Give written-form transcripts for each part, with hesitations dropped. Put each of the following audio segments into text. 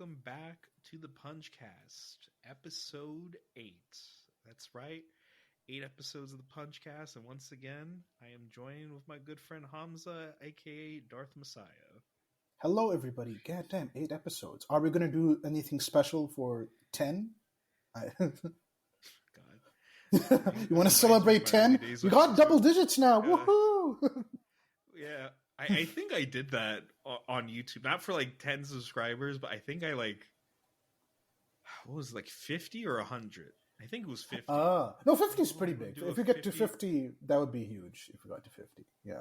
welcome back to the Punchcast, episode 8. That's right, 8 episodes of the Punchcast, and once again, I am joined with my good friend Hamza, aka Darth Messiah. Hello, everybody. Goddamn, 8 episodes. Are we going to do anything special for 10? God. You want to celebrate 10? We got double digits now. Woohoo! Yeah. I think I did that on YouTube, not for like 10 subscribers, but I think I what was it, 50 or 100? I think it was 50. No, 50 is pretty big. If you get 50? To 50, that would be huge if we got to 50. Yeah.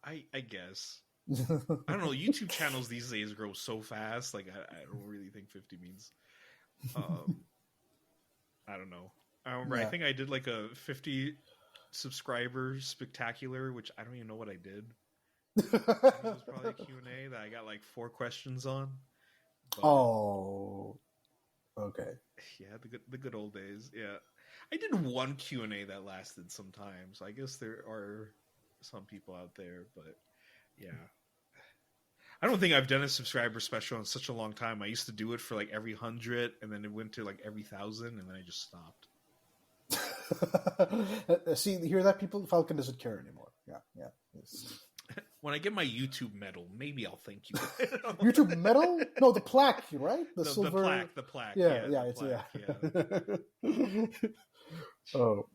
I guess. I don't know. YouTube channels these days grow so fast. I don't really think 50 means. I don't know. I remember. Yeah. I think I did a 50 subscriber spectacular, which I don't even know what I did. I think it was probably a Q&A that I got 4 questions on. But, okay. Yeah, the good old days. Yeah, I did one Q&A that lasted some time, so I guess there are some people out there, but yeah. I don't think I've done a subscriber special in such a long time. I used to do it for every 100, and then it went to every 1,000, and then I just stopped. See, you hear that, people? Falcon doesn't care anymore. Yeah. When I get my YouTube medal, maybe I'll thank you. YouTube medal? No, the plaque, right? The silver. The plaque. Yeah. Oh,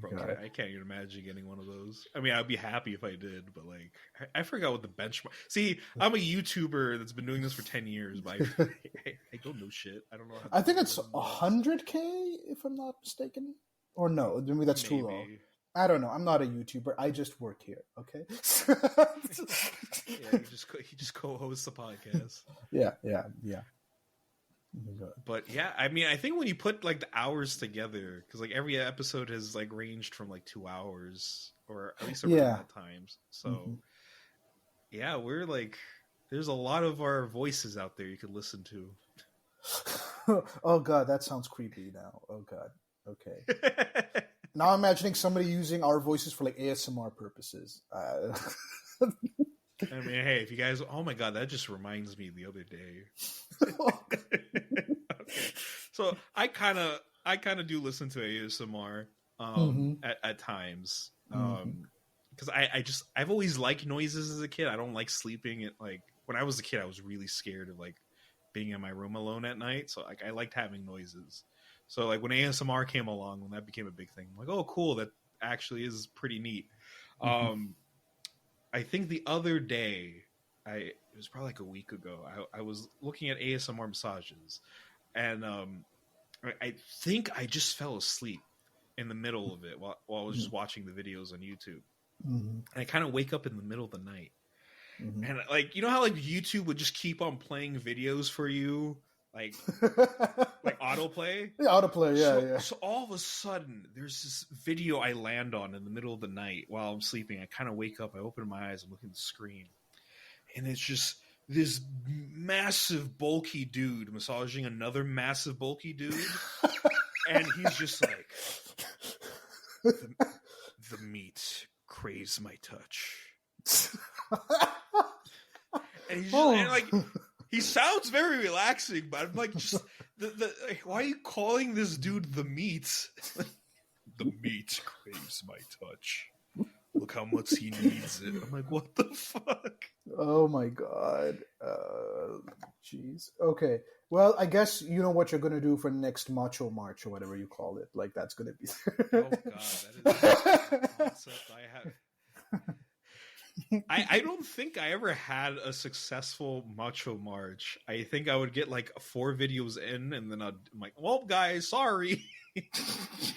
God. I can't even imagine getting one of those. I mean, I'd be happy if I did, but I forgot what the benchmark. See, I'm a YouTuber that's been doing this for 10 years, but I don't know shit. I don't know. I think it's 100K, if I'm not mistaken, or no? Maybe that's too low. I don't know. I'm not a YouTuber. I just work here. Okay. Yeah, he just co-hosts the podcast. Yeah. But yeah, I mean, I think when you put the hours together, because every episode has ranged from 2 hours or at least around that times. So yeah, we're there's a lot of our voices out there you could listen to. Oh God, that sounds creepy now. Oh God. Okay. Now I'm imagining somebody using our voices for ASMR purposes. I mean, hey, if you guys, oh my God, that just reminds me the other day. Okay. So I kind of do listen to ASMR at times because I've always liked noises as a kid. I don't like sleeping at when I was a kid, I was really scared of being in my room alone at night. So I liked having noises. So when ASMR came along, when that became a big thing, I'm oh cool, that actually is pretty neat. I think the other day, it was probably a week ago, I was looking at ASMR massages, and I think I just fell asleep in the middle of it while I was just watching the videos on YouTube. And I kind of wake up in the middle of the night. And you know how YouTube would just keep on playing videos for you? Autoplay? Yeah, autoplay, yeah. So all of a sudden, there's this video I land on in the middle of the night while I'm sleeping. I kind of wake up, I open my eyes, I'm looking at the screen. And it's just this massive, bulky dude massaging another massive, bulky dude. And he's just the meat craves my touch. And he's just, he sounds very relaxing, but I'm just why are you calling this dude the meat? The meat craves my touch. Look how much he needs it. I'm what the fuck? Oh my God. Jeez. Okay. Well, I guess you know what you're going to do for next Macho March or whatever you call it. That's going to be. Oh God, that is a concept I have. I don't think I ever had a successful Macho March. I think I would get 4 videos in, and then I'm well, guys, sorry.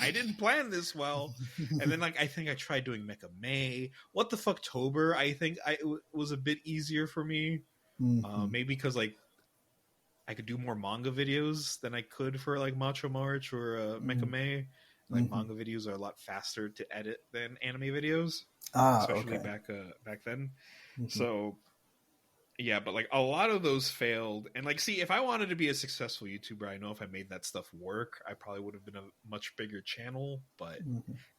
I didn't plan this well. And then I think I tried doing Mecha May. What the Fucktober? I think it was a bit easier for me. Maybe because I could do more manga videos than I could for Macho March or Mecha May. Manga videos are a lot faster to edit than anime videos. Especially back then. So yeah, but a lot of those failed. And see, if I wanted to be a successful YouTuber, I know if I made that stuff work, I probably would have been a much bigger channel, but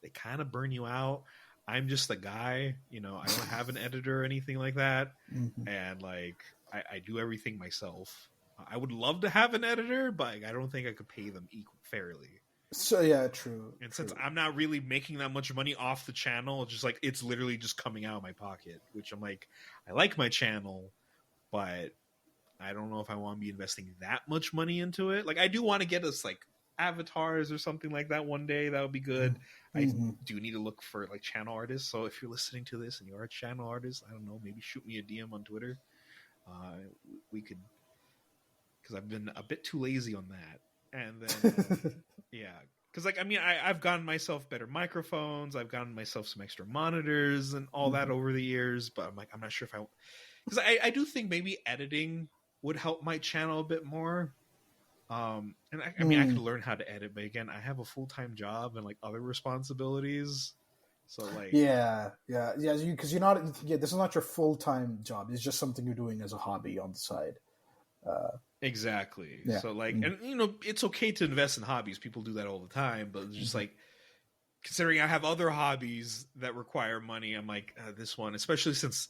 they kind of burn you out. I'm just a guy, I don't have an editor or anything like that. And I do everything myself. I would love to have an editor, but I don't think I could pay them fairly. So yeah, true. And since I'm not really making that much money off the channel, it's just like it's literally just coming out of my pocket, which I'm like, I like my channel, but I don't know if I want to be investing that much money into it. Like I do want to get us like avatars or something like that one day. That would be good. Mm-hmm. I do need to look for like channel artists. So if you're listening to this and you're a channel artist, I don't know, maybe shoot me a DM on Twitter. We could, because I've been a bit too lazy on that. And then yeah, because like I mean I've gotten myself better microphones, I've gotten myself some extra monitors and all that over the years, but I'm like I'm not sure if because I do think maybe editing would help my channel a bit more. And I mean I could learn how to edit, but again I have a full-time job and like other responsibilities, so like because you're not this is not your full-time job, it's just something you're doing as a hobby on the side. Exactly. Yeah. So like, and you know, it's okay to invest in hobbies. People do that all the time, but it's just like, considering I have other hobbies that require money, I'm like, this one, especially since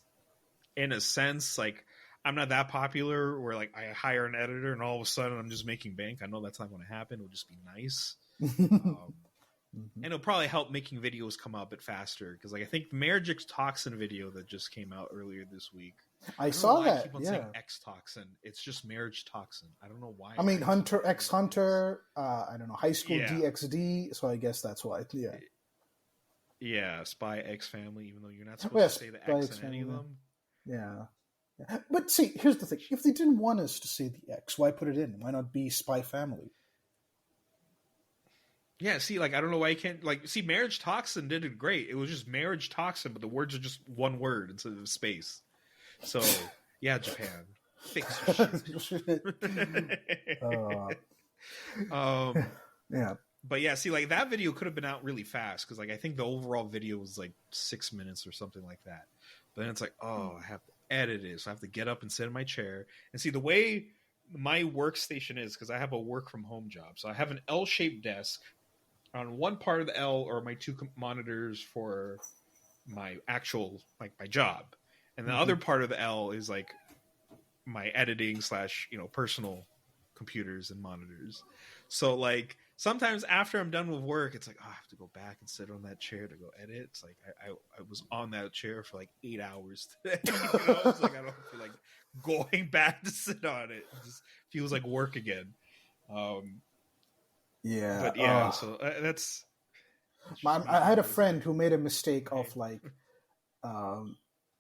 in a sense, like I'm not that popular where like I hire an editor and all of a sudden I'm just making bank. I know that's not going to happen. It'll just be nice. And it'll probably help making videos come out a bit faster. Cause like, I think the marriage toxin video that just came out earlier this week, I saw that. I keep on saying X toxin. It's just marriage toxin. I don't know why. I mean, Hunter X Hunter. I don't know. High School DxD. So I guess that's why. Yeah. Yeah. Spy X Family. Even though you're not supposed to say the X in any of them. Yeah. But see, here's the thing: if they didn't want us to say the X, why put it in? Why not be Spy Family? Yeah. See, like I don't know why you can't like see. Marriage toxin did it great. It was just marriage toxin, but the words are just one word instead of space. So, yeah, Japan, fix your shit. Yeah. But yeah, see, like that video could have been out really fast because, like, I think the overall video was like 6 minutes or something like that. But then it's like, oh, I have to edit it, so I have to get up and sit in my chair and see the way my workstation is because I have a work from home job. So I have an L-shaped desk. On one part of the L are my two monitors for my actual like my job. And the other part of the L is like my editing / personal computers and monitors. So like sometimes after I'm done with work, it's like, oh, I have to go back and sit on that chair to go edit. It's like I was on that chair for like 8 hours today. It's like I don't feel like going back to sit on it. It just feels like work again. But yeah, so that's. I had a friend who made a mistake of like.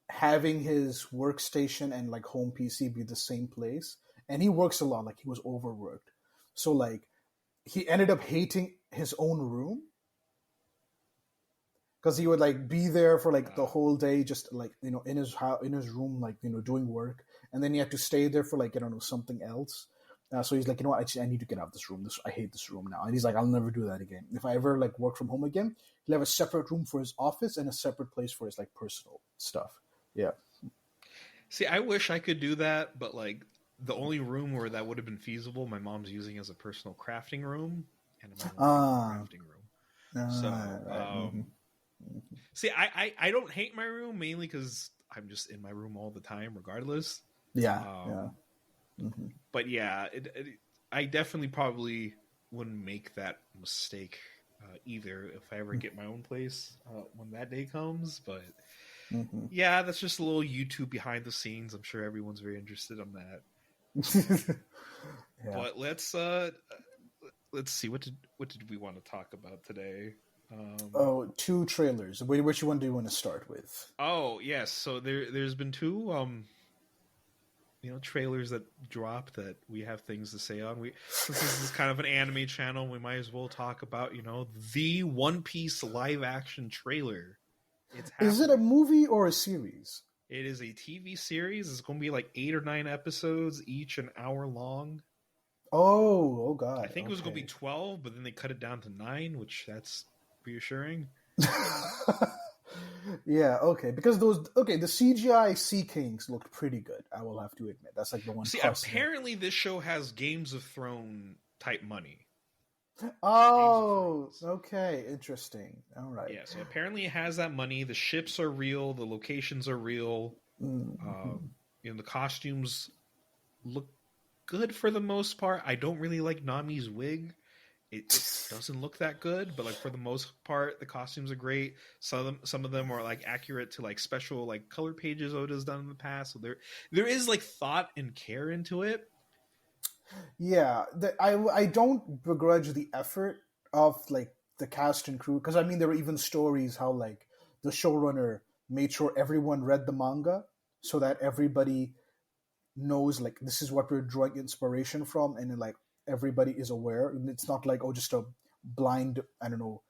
Having his workstation and like home PC be the same place, and he works a lot, like he was overworked, so like he ended up hating his own room because he would like be there for like the whole day, just like in his house, in his room, like doing work, and then he had to stay there for like I don't know something else. So he's like, what, I need to get out of this room. I hate this room now. And he's like, I'll never do that again. If I ever like work from home again, he'll have a separate room for his office and a separate place for his like personal stuff. Yeah. See, I wish I could do that, but like the only room where that would have been feasible, my mom's using as a personal crafting room and my own crafting room. See, I don't hate my room mainly because I'm just in my room all the time, regardless. Yeah. But yeah, I definitely probably wouldn't make that mistake either if I ever get my own place when that day comes. But yeah, that's just a little YouTube behind the scenes. I'm sure everyone's very interested on that. But let's see, what did we want to talk about today? 2 trailers. Which one do you want to start with? Oh yes, so there's been 2 trailers that dropped that we have things to say on. Since this is kind of an anime channel, we might as well talk about the One Piece live action trailer. Is it a movie or a series? It is a TV series. It's going to be like 8 or 9 episodes, each an hour long. Oh God! I think it was going to be 12, but then they cut it down to 9, which that's reassuring. Yeah, okay. Because the CGI Sea Kings looked pretty good. I will have to admit that's like the one. See, apparently this show has Games of Thrones type money. Oh, okay, interesting. All right. Yeah, so apparently it has that money. The ships are real. The locations are real. The costumes look good for the most part. I don't really like Nami's wig. It doesn't look that good, but like for the most part, the costumes are great. Some of them are like accurate to like special like color pages Oda's done in the past. So there is like thought and care into it. Yeah, I don't begrudge the effort of like the cast and crew, because I mean there were even stories how like the showrunner made sure everyone read the manga so that everybody knows like this is what we're drawing inspiration from, and then, like everybody is aware, and it's not like, oh, just a blind, I don't know,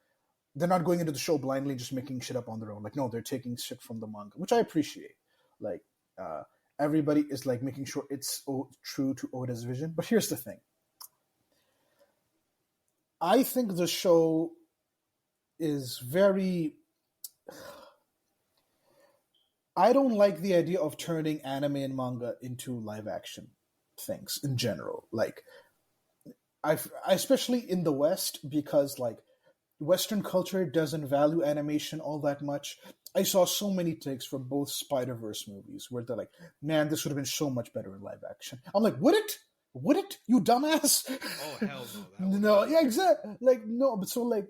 they're not going into the show blindly just making shit up on their own. Like, no, they're taking shit from the manga, which I appreciate. Like, everybody is like making sure it's true to Oda's vision. But here's the thing: I think the show is very. I don't like the idea of turning anime and manga into live action things in general. Like, especially in the West, because like Western culture doesn't value animation all that much. I saw so many takes from both Spider-Verse movies where they're like, man, this would have been so much better in live action. I'm like, would it? Would it? You dumbass. Oh hell no. No, yeah, exactly. Like, no, but so like,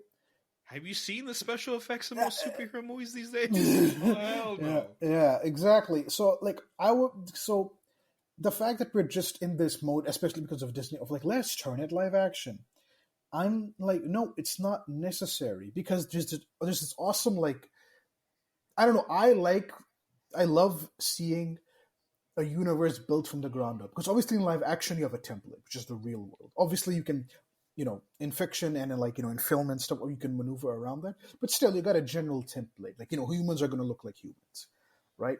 have you seen the special effects in most superhero movies these days? Oh hell no. Yeah, exactly. So like so the fact that we're just in this mode, especially because of Disney, of like, let's turn it live action. I'm like, no, it's not necessary, because there's this awesome, like, I don't know, I love seeing a universe built from the ground up, because obviously in live action you have a template, which is the real world. Obviously you can, in fiction and in like, in film and stuff, you can maneuver around that, but still you got a general template, like, humans are going to look like humans, right?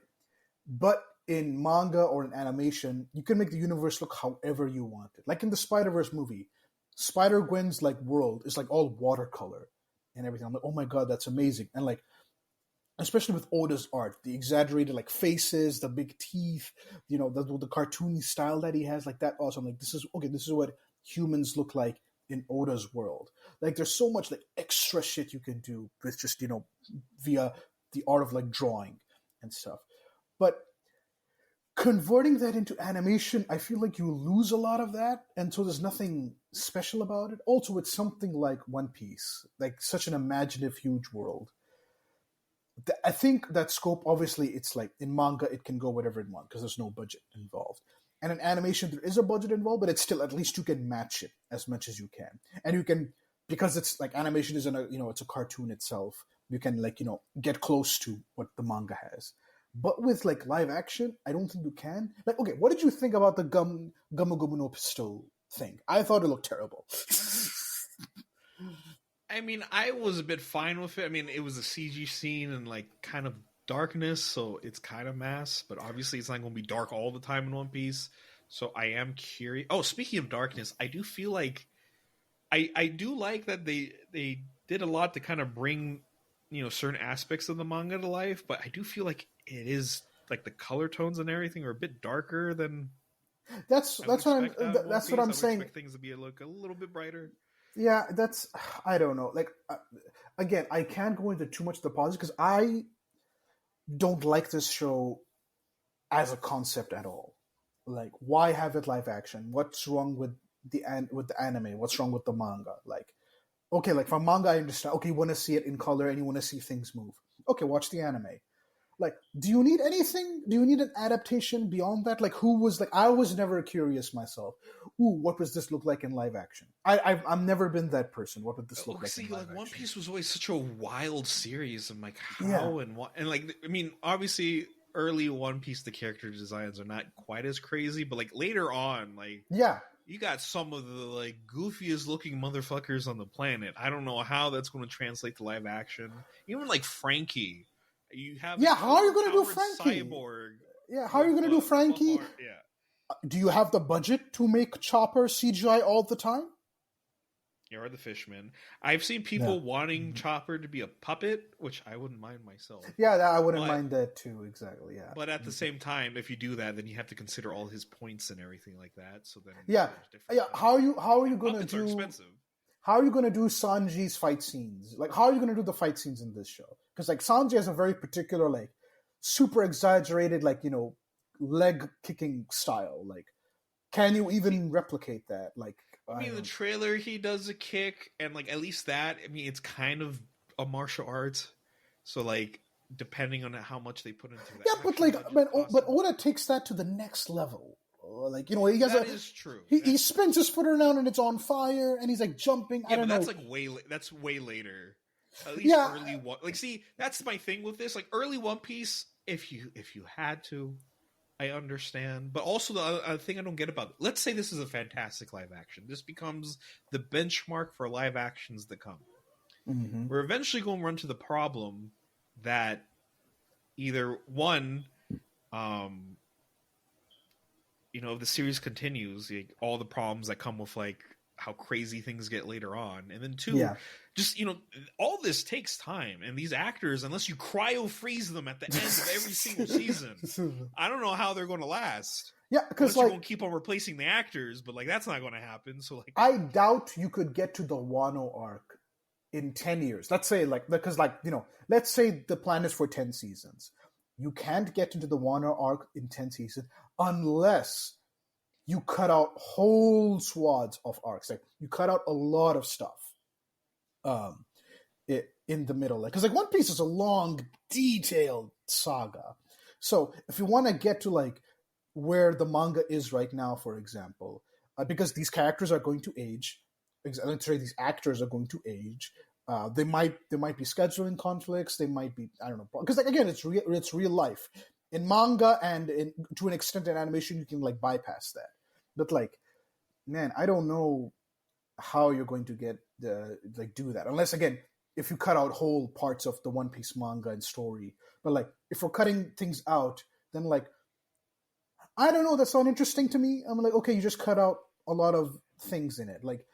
But in manga or in animation, you can make the universe look however you want it. Like in the Spider-Verse movie, Spider-Gwen's like world is like all watercolor and everything. I'm like, oh my god, that's amazing. And like, especially with Oda's art, the exaggerated like faces, the big teeth, the cartoony style that he has, like that. Also, I'm like, this is what humans look like in Oda's world. Like, there's so much like extra shit you can do with just via the art of like drawing and stuff. But converting that into animation, I feel like you lose a lot of that, and so there's nothing special about it. Also, it's something like One Piece, like such an imaginative, huge world. I think that scope, obviously, it's like in manga, it can go whatever it wants because there's no budget involved. And in animation, there is a budget involved, but it's still, at least you can match it as much as you can. And you can, because it's like animation isn't it's a cartoon itself, you can like, get close to what the manga has. But with like live action, I don't think you can. Like, okay, what did you think about the Gumu Gumu no Pistol thing? I thought it looked terrible. I mean, I was a bit fine with it. I mean, it was a CG scene and like kind of darkness, so it's kind of mass. But obviously, it's not going to be dark all the time in One Piece. So I am curious. Oh, speaking of darkness, I do feel like I do like that they did a lot to kind of bring certain aspects of the manga to life. But I do feel like it is like the color tones and everything are a bit darker than. That's what I'm saying. Expect things to be a little bit brighter. Yeah, I don't know. Like, again, I can't go into too much of the positive because I don't like this show as a concept at all. Like, why have it live action? What's wrong with the anime? What's wrong with the manga? Like, okay, like for manga, I understand. Okay, you want to see it in color and you want to see things move. Okay, watch the anime. Like, do you need anything? Do you need an adaptation beyond that? Like, I was never curious myself. Ooh, what does this look like in live action? I've never been that person. What would this look like? See, in live like action? One Piece was always such a wild series. I'm like, how and what? And like, I mean, obviously, early One Piece, the character designs are not quite as crazy, but like later on, like, yeah, you got some of the like goofiest looking motherfuckers on the planet. I don't know how that's going to translate to live action. Even like Frankie. You have how are you going to do Frankie? Cyborg. Yeah, how are you going to do Frankie? Yeah. Do you have the budget to make Chopper CGI all the time? Or the Fishman. I've seen people wanting Chopper to be a puppet, which I wouldn't mind myself. Yeah, I wouldn't mind that too. Exactly. Yeah. But at the same time, if you do that, then you have to consider all his points and everything like that. So then, How are you going to do? Are expensive. How are you going to do Sanji's fight scenes? Like, how are you going to do the fight scenes in this show? Because like Sanji has a very particular, like, super exaggerated, like, leg kicking style. Like, can you even replicate that? Like, I mean, the trailer, he does a kick, and like at least that. I mean, it's kind of a martial arts, so like depending on how much they put into that. Yeah, but like, but Oda takes that to the next level. Like, you know, he has that is true. He spins his foot around and it's on fire, and he's like jumping. Yeah, I don't know. That's like that's way later. At least early one. Like, see, that's my thing with this. Like early One Piece, if you had to, I understand. But also the thing I don't get about it, let's say this is a fantastic live action. This becomes the benchmark for live actions that come. Mm-hmm. We're eventually going to run to the problem that either one, you know, if the series continues, like, all the problems that come with like how crazy things get later on, and then two, just, you know, all this takes time, and these actors, unless you cryo freeze them at the end of every single season, I don't know how they're going to last. Yeah, because like, you're going to keep on replacing the actors, but like that's not going to happen. So like, I doubt you could get to the Wano arc in 10 years. Let's say, like, because like, you know, let's say the plan is for 10 seasons. You can't get into the Wano arc in 10 seasons unless you cut out whole swaths of arcs. Like, you cut out a lot of stuff in the middle. Because like One Piece is a long, detailed saga. So if you want to get to like where the manga is right now, for example, because these characters are going to age, let's say these actors are going to age. There might be scheduling conflicts. They might be, I don't know, because like, again, it's real life. In manga and to an extent in animation, you can like bypass that. But like, man, I don't know how you're going to get do that, unless again, if you cut out whole parts of the One Piece manga and story. But like, if we're cutting things out, then like, I don't know. That's not interesting to me. I'm like, okay, you just cut out a lot of things in it. Like,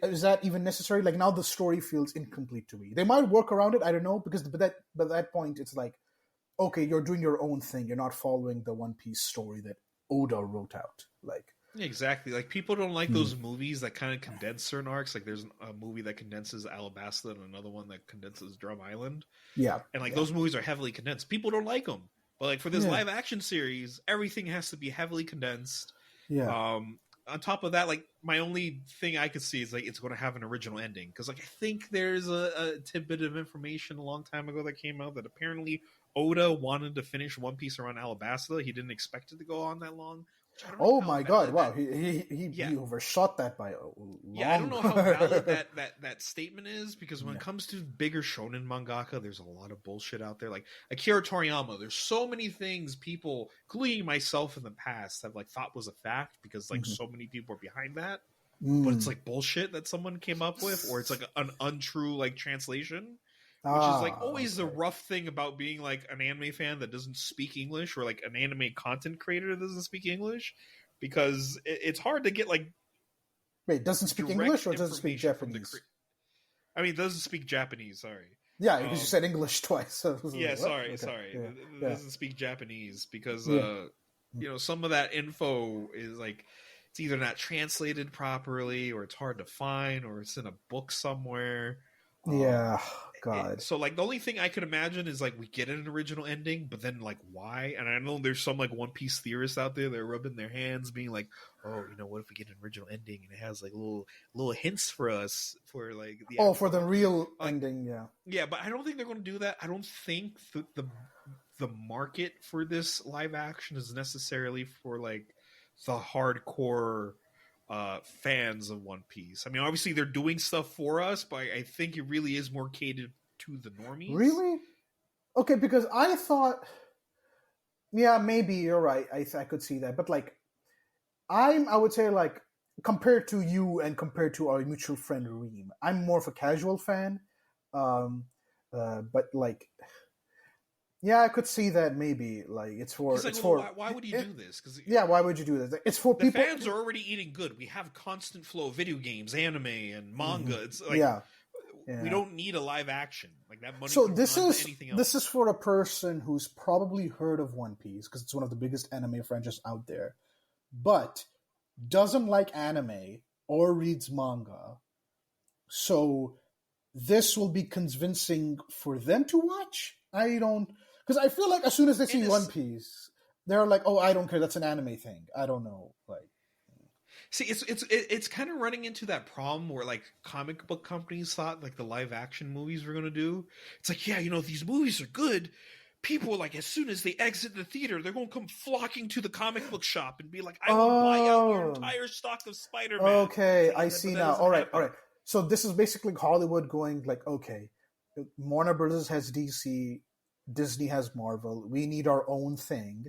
is that even necessary? Like, now the story feels incomplete to me. They might work around it. I don't know, because by that point, it's like, okay, you're doing your own thing. You're not following the One Piece story that Oda wrote out. Like, exactly. Like, people don't like those movies that kind of condense certain arcs. Like, there's a movie that condenses Alabasta and another one that condenses Drum Island. Yeah, and like those movies are heavily condensed. People don't like them. But like for this live action series, everything has to be heavily condensed. Yeah. On top of that, like, my only thing I could see is like it's going to have an original ending, because like I think there's a tidbit of information a long time ago that came out that apparently Oda wanted to finish One Piece around Alabasta. He didn't expect it to go on that long. Oh my god! Wow, he overshot that by a long. Yeah, I don't know how valid that statement is, because when it comes to bigger shonen mangaka, there's a lot of bullshit out there. Like Akira Toriyama, there's so many things people, including myself in the past, have like thought was a fact, because like so many people are behind that, but it's like bullshit that someone came up with, or it's like an untrue like translation. Which is like always the rough thing about being like an anime fan that doesn't speak English, or like an anime content creator that doesn't speak English, because it's hard to get like. Wait, doesn't speak English or doesn't speak Japanese? I mean, doesn't speak Japanese. Sorry. Yeah, because you said English twice. So yeah, like, sorry. Yeah. Doesn't speak Japanese, because you know, some of that info is like, it's either not translated properly, or it's hard to find, or it's in a book somewhere. Yeah, God. So like the only thing I could imagine is like we get an original ending, but then like why? And I know there's some like One Piece theorists out there that are rubbing their hands, being like, oh, you know, what if we get an original ending and it has like little hints for us for like the for the real ending, yeah. But I don't think they're going to do that. I don't think the market for this live action is necessarily for like the hardcore fans of One Piece. I mean, obviously they're doing stuff for us, but I think it really is more catered to the normies. Really? Okay, because I thought, yeah, maybe you're right. I could see that, but like, I would say like, compared to you and compared to our mutual friend Reem, I'm more of a casual fan. But like, yeah, I could see that maybe. Like, it's for. Like, it's well, for. why would you do this? Why would you do this? It's for people. The fans are already eating good. We have constant flow of video games, anime, and manga. It's like, we don't need a live action like that. Money. So this is for a person who's probably heard of One Piece, because it's one of the biggest anime franchises out there, but doesn't like anime or reads manga. So this will be convincing for them to watch. I don't. Because I feel like as soon as they see One Piece, they're like, oh, I don't care. That's an anime thing. I don't know. Like, see, it's kind of running into that problem where like comic book companies thought like the live action movies were gonna do. It's like, yeah, these movies are good. People, like, as soon as they exit the theater, they're going to come flocking to the comic book shop and be like, I will buy out your entire stock of Spider-Man. Okay, I see now. All right. So this is basically Hollywood going like, okay, Warner Brothers has DC, Disney has Marvel. We need our own thing.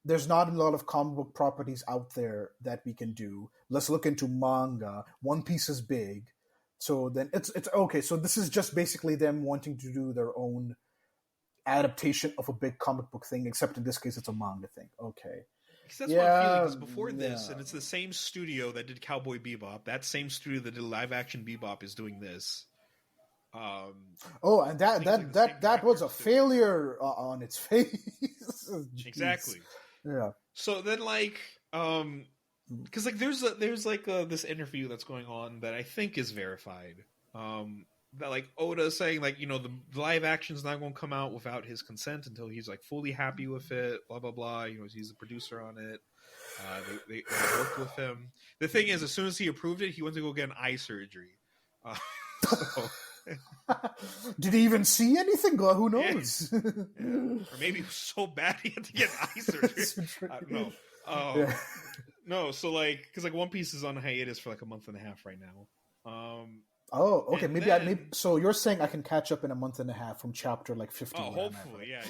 There's not a lot of comic book properties out there that we can do. Let's look into manga. One Piece is big. So then it's okay. So this is just basically them wanting to do their own adaptation of a big comic book thing, except in this case it's a manga thing. Okay. Because that's what I'm feeling, because before this, and it's the same studio that did Cowboy Bebop, that same studio that did live action Bebop is doing this. And that was a failure on its face. Exactly. Yeah. So then, like, because like there's this interview that's going on that I think is verified. That like Oda saying like, the live action's not going to come out without his consent until he's like fully happy with it. Blah blah blah. He's the producer on it. They worked with him. The thing is, as soon as he approved it, he went to go get an eye surgery. So. Did he even see anything? Who knows? Yeah. Or maybe it was so bad he had to get eye surgery. I don't know. No, so like, because like One Piece is on hiatus for like a month and a half right now. Okay. Maybe so you're saying I can catch up in a month and a half from chapter like 50. Oh, hopefully, yeah.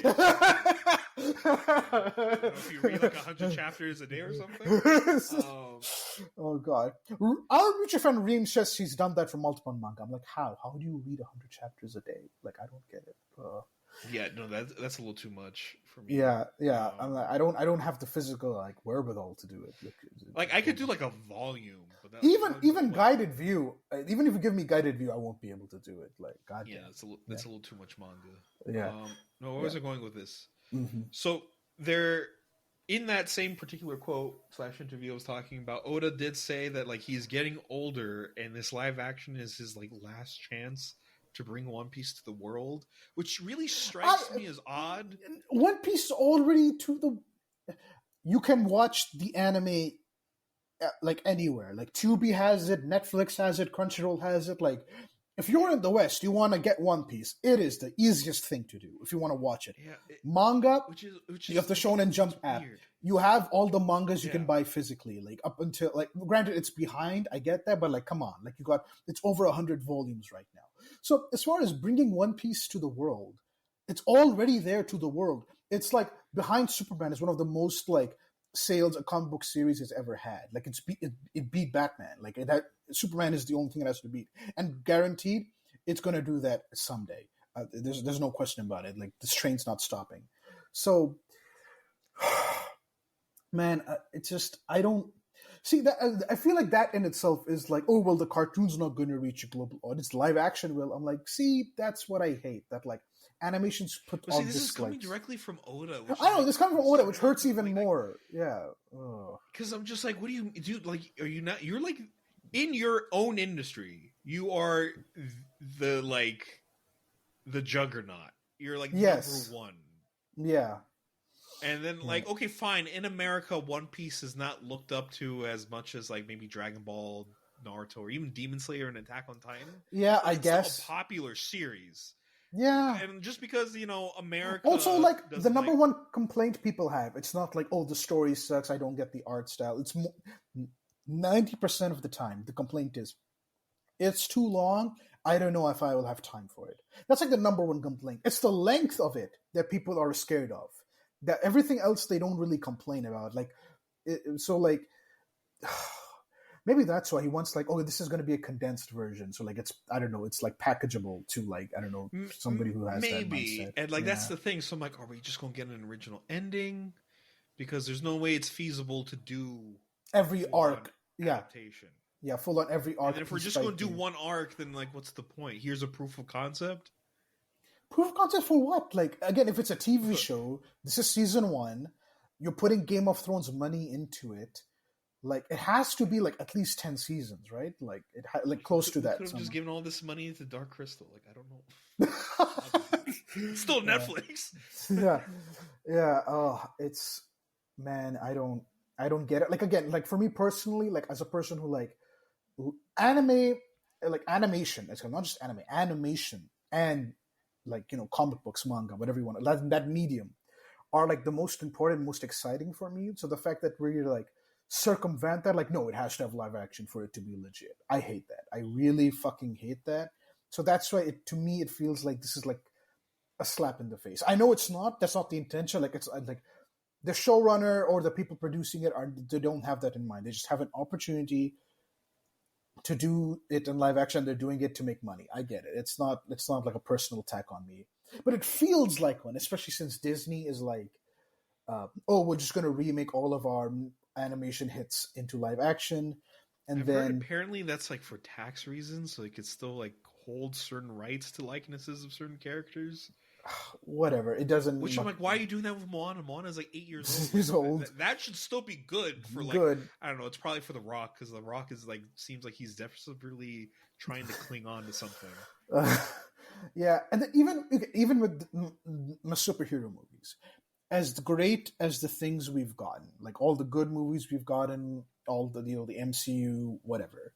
If you read like 100 chapters a day or something. Oh god, our mutual friend Reem says she's done that for multiple manga. I'm like, how do you read 100 chapters a day? Like, I don't get it. Yeah, no, that's a little too much for me. Yeah. I'm like, I don't have the physical like wherewithal to do it. Like I could do like a volume, but even guided view. Even if you give me guided view, I won't be able to do it. Like, god. Yeah, that's a little too much manga. Yeah. No, where was I going with this? Mm-hmm. So there, in that same particular quote / interview I was talking about, Oda did say that like he's getting older, and this live action is his like last chance to bring One Piece to the world, which really strikes me as odd. One Piece is already to the. You can watch the anime like anywhere. Like Tubi has it, Netflix has it, Crunchyroll has it. Like, if you're in the West, you want to get One Piece, it is the easiest thing to do if you want to watch it. Yeah, manga, which is you have the Shonen Jump app. Weird. You have all the mangas you can buy physically. Like up until like, granted, it's behind. I get that, but like, come on, like it's over 100 volumes right now. So as far as bringing One Piece to the world, it's already there to the world. It's like behind Superman is one of the most like sales a comic book series has ever had. Like it beat Batman. Like Superman is the only thing it has to beat, and guaranteed it's going to do that someday. There's no question about it. Like, this train's not stopping. So, man, it's just I don't see that. I feel like that in itself is like, oh well, the cartoon's not going to reach a global audience. Live action will. I'm like, see, that's what I hate. That like animations put all this this is coming directly from Oda. I know this coming from Oda, which hurts even more. Yeah, because I'm just like, what do you do? Like, are you not? You're like in your own industry. You are the juggernaut. You're like number one. Yeah. And then like, okay, fine. In America, One Piece is not looked up to as much as like maybe Dragon Ball, Naruto, or even Demon Slayer and Attack on Titan. Yeah, but I guess still a popular series. Yeah. And just because, America... Also, like, the number one complaint people have, it's not like, oh, the story sucks, I don't get the art style. It's 90% of the time, the complaint is, it's too long, I don't know if I will have time for it. That's like the number one complaint. It's the length of it that people are scared of. That everything else they don't really complain about. Like, maybe that's why he wants like, oh, this is going to be a condensed version. So like, it's, I don't know, it's like packageable to like, I don't know, somebody who has that mindset. And like, that's the thing. So I'm like, are we just going to get an original ending? Because there's no way it's feasible to do every arc. Adaptation. Yeah, full on every arc. And if we're just going to do one arc, then like, what's the point? Here's a proof of concept. Proof of concept for what? Like, again, if it's a TV show, this is season 1. You're putting Game of Thrones money into it. Like it has to be like at least 10 seasons, right? Like like close to that. Could have just given all this money to Dark Crystal. Like I don't know. somewhere. It's still Netflix. Yeah, yeah. Oh, it's man. I don't get it. Like again, like for me personally, like as a person who like anime, like animation. It's not just anime, animation, and like comic books, manga, whatever you want. That medium are like the most important, most exciting for me. So the fact that we're like circumvent that, like no, it has to have live action for it to be legit. I hate that. I really fucking hate that. So that's why to me it feels like this is like a slap in the face. I know it's not. That's not the intention. Like it's like the showrunner or the people producing it they don't have that in mind. They just have an opportunity to do it in live action. They're doing it to make money. I get it. It's not like a personal attack on me, but it feels like one, especially since Disney is like, oh, we're just going to remake all of our animation hits into live action, and I've then heard apparently that's like for tax reasons, so they could still like hold certain rights to likenesses of certain characters. whatever. It doesn't. Which I'm like, why are you doing that with Moana? Moana's like 8 years old. Years old. That should still be good for like Good. I don't know. It's probably for The Rock because The Rock is like seems like he's desperately trying to cling on to something. Yeah, and even with my superhero movies, as great as the things we've gotten, like all the good movies we've gotten, all the the MCU, whatever,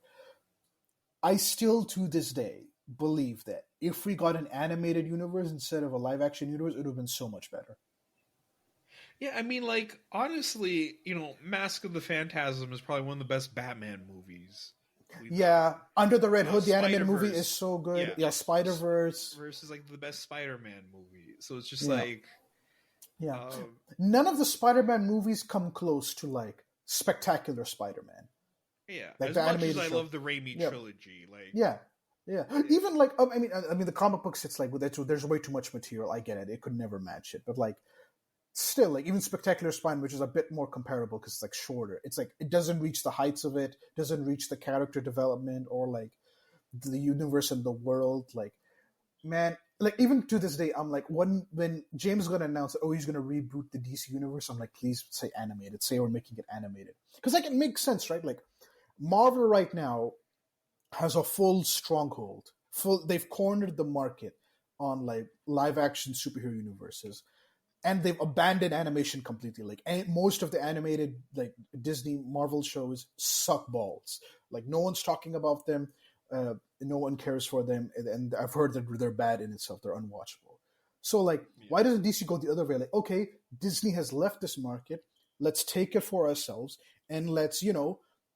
I still to this day believe that if we got an animated universe instead of a live action universe, it would have been so much better. Yeah, I mean, like honestly, Mask of the Phantasm is probably one of the best Batman movies. Yeah, Under the Red Hood, the animated movie is so good. Yeah, Spider-Verse versus like the best Spider-Man movie. So it's just yeah. None of the Spider-Man movies come close to like spectacular Spider-Man. Yeah, like as the much animated as I show. love the Raimi trilogy, like yeah. Even like I mean the comic books, it's like there's way too much material. I get it; it could never match it, but like still, like even Spectacular Spider-Man, which is a bit more comparable because it's like shorter. It's like it doesn't reach the heights of it, doesn't reach the character development or like the universe and the world. Like man, like even to this day, I'm like when James is gonna announce that, oh, he's gonna reboot the DC universe, I'm like, please say animated, say we're making it animated, because like it makes sense, right? Like Marvel right now has a full stronghold. They've cornered the market on like live action superhero universes, and they've abandoned animation completely. Like most of the animated like Disney Marvel shows suck balls. Like no one's talking about them. No one cares for them, and I've heard that they're bad in itself. They're unwatchable. So like, why doesn't DC go the other way? Like, okay, Disney has left this market. Let's take it for ourselves, and let's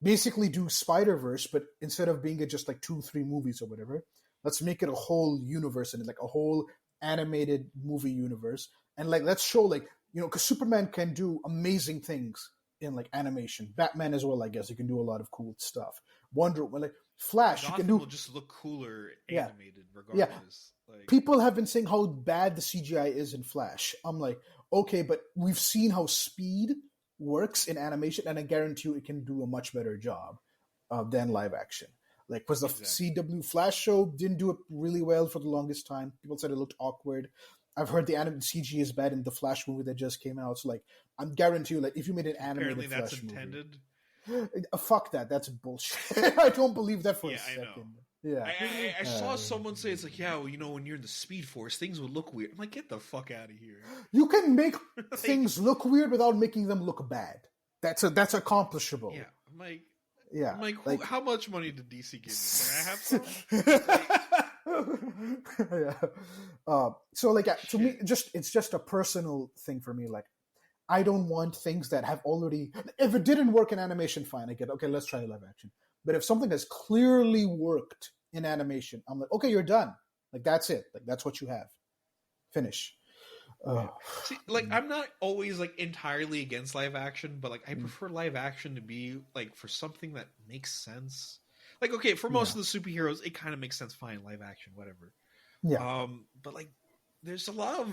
basically do Spider-Verse, but instead of being it just like 2-3 movies or whatever, let's make it a whole universe and like a whole animated movie universe. And like let's show like because Superman can do amazing things in like animation. Batman as well, I guess he can do a lot of cool stuff. Wonder Woman, like Flash, Gotham you can do will just look cooler animated regardless. Yeah. Like, people have been saying how bad the CGI is in Flash. I'm like, okay, but we've seen how speed works in animation, and I guarantee you it can do a much better job than live action. Like, because the CW Flash show didn't do it really well for the longest time. People said it looked awkward. I've heard the CG is bad in the Flash movie that just came out. So, like, I'm guaranteeing you, like, if you made an animated apparently that's Flash intended. movie, fuck that. That's bullshit. I don't believe that for a second. I know. Yeah, I saw someone say it's like, yeah, well, when you're in the Speed Force, things would look weird. I'm like, get the fuck out of here. You can make things look weird without making them look bad. That's accomplishable. Yeah, I'm like, yeah, like how much money did DC give me? Can I have some? Yeah. So like to me, it's just a personal thing for me. Like, I don't want things that have already. If it didn't work in animation, fine. I get okay. Let's try live action. But if something has clearly worked in animation, I'm like, okay, you're done. Like, that's it. Like, that's what you have. Finish. See, like, I'm not always like entirely against live action, but like, I prefer live action to be like for something that makes sense. Like, okay, for most of the superheroes, it kind of makes sense. Fine, live action, whatever. Yeah. But like, there's a lot of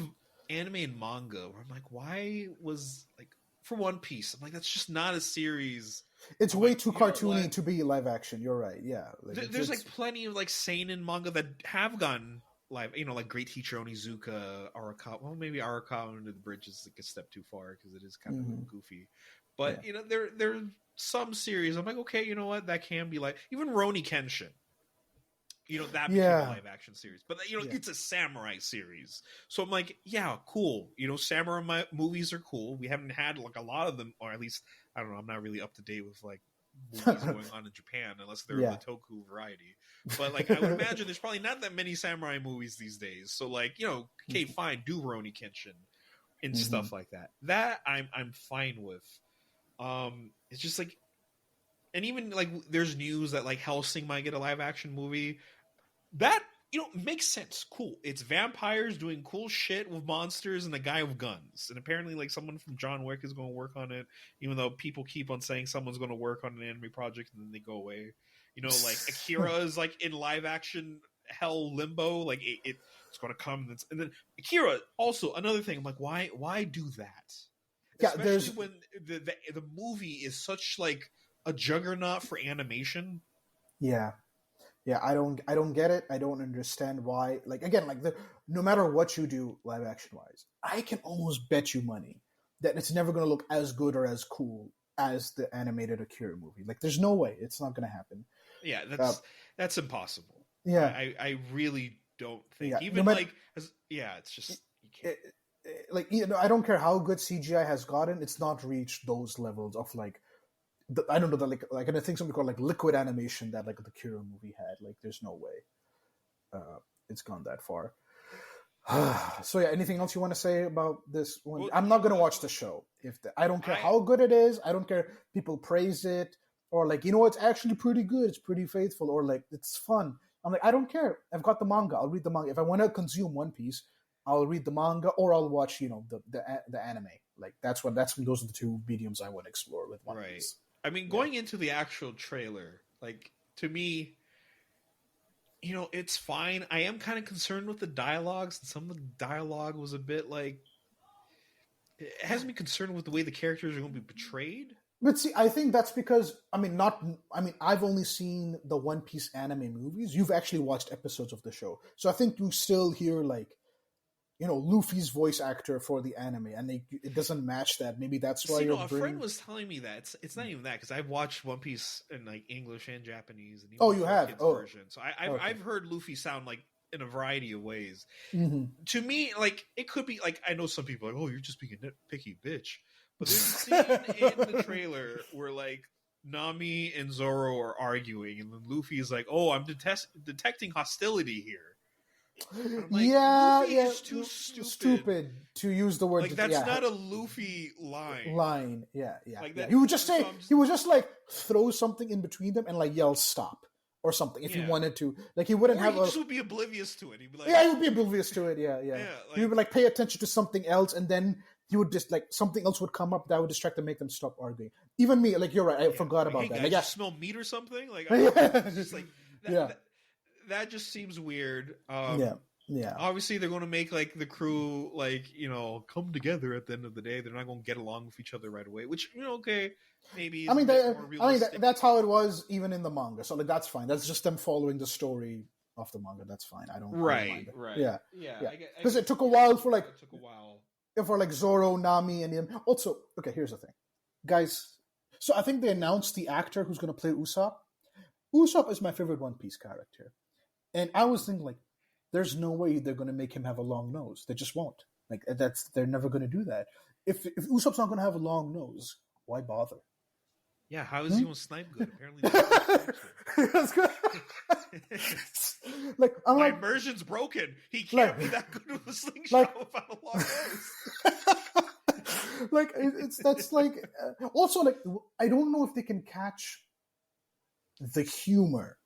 anime and manga where I'm like, why was like for One Piece? I'm like, that's just not a series. It's way too cartoony to be live action. You're right. Yeah. Like, there's like plenty of like seinen manga that have gone live. Like Great Teacher Onizuka, Arakawa. Well, maybe Arakawa Under the Bridge is like a step too far because it is kind of goofy. But there are some series I'm like, okay, you know what, that can be like even Rurouni Kenshin. That became a live action series, but it's a samurai series. So I'm like, yeah, cool. Samurai movies are cool. We haven't had like a lot of them, or at least I don't know. I'm not really up to date with like movies going on in Japan, unless they're the Toku variety. But like, I would imagine there's probably not that many samurai movies these days. So like, okay, fine, do Rurouni Kenshin and stuff like that. That I'm fine with. It's just like, and even like, there's news that like Hellsing might get a live action movie. That makes sense. Cool. It's vampires doing cool shit with monsters and a guy with guns. And apparently, like, someone from John Wick is going to work on it, even though people keep on saying someone's going to work on an anime project and then they go away. Like Akira is like in live action hell limbo. Like it's going to come, and then Akira also another thing. I'm like, why do that? Yeah, especially when the movie is such like a juggernaut for animation. Yeah. Yeah, I don't get it. I don't understand why. Like, again, like no matter what you do live action wise, I can almost bet you money that it's never going to look as good or as cool as the animated Akira movie. Like, there's no way. It's not going to happen. Yeah, that's impossible. Yeah, I really don't think. Yeah, Even it's just I don't care how good CGI has gotten. It's not reached those levels of like. I don't know that like I think something called like liquid animation that like the Kira movie had. Like, there's no way it's gone that far. So yeah, anything else you want to say about this one? I'm not going to watch the show. I don't care how good it is. I don't care people praise it or like it's actually pretty good. It's pretty faithful or like it's fun. I'm like, I don't care. I've got the manga. I'll read the manga. If I want to consume One Piece, I'll read the manga or I'll watch the anime. Like those are the two mediums I want to explore with One Piece. I mean, going into the actual trailer, like, to me, it's fine. I am kind of concerned with the dialogues, and some of the dialogue was a bit, like, it has me concerned with the way the characters are going to be portrayed. But see, I think that's because, I've only seen the One Piece anime movies. You've actually watched episodes of the show. So I think you still hear, like, Luffy's voice actor for the anime, and it doesn't match that. Maybe that's why a friend was telling me that it's not even that, because I've watched One Piece in like English and Japanese. And even you have version. So I've heard Luffy sound like in a variety of ways. Mm-hmm. To me, like, it could be like, I know some people are like, oh, you're just being a nitpicky bitch, but there's a scene in the trailer where like Nami and Zoro are arguing, and then Luffy is like, oh, I'm detecting hostility here. Like, it's too stupid to use the word. Like, that's not a Luffy line. Yeah. Like that, he would just say, he would just like throw something in between them and like yell stop or something if he wanted to. Like, he wouldn't have. He just would be oblivious to it. He'd be like, he would be oblivious to it. Yeah. Like, he would like pay attention to something else, and then he would just like something else would come up that would distract them, make them stop arguing. Even me, like, you're right. I forgot about that. Guys, smell meat or something? Like, just like that just seems weird. Yeah. Obviously, they're going to make like the crew like come together at the end of the day. They're not going to get along with each other right away. Which okay, maybe. That's how it was even in the manga. So like that's fine. That's just them following the story of the manga. That's fine. I don't mind it. Right. Yeah. Because it took a while for Zoro, Nami, and him. Also, okay, here's the thing, guys. So I think they announced the actor who's going to play Usopp. Usopp is my favorite One Piece character. And I was thinking, like, there's no way they're going to make him have a long nose. They just won't. Like, they're never going to do that. If Usopp's not going to have a long nose, why bother? Yeah, how is he on snipe good? Apparently, like, my immersion's broken. He can't be that good of a slingshot without a long nose. Like, that's like also like I don't know if they can catch the humor.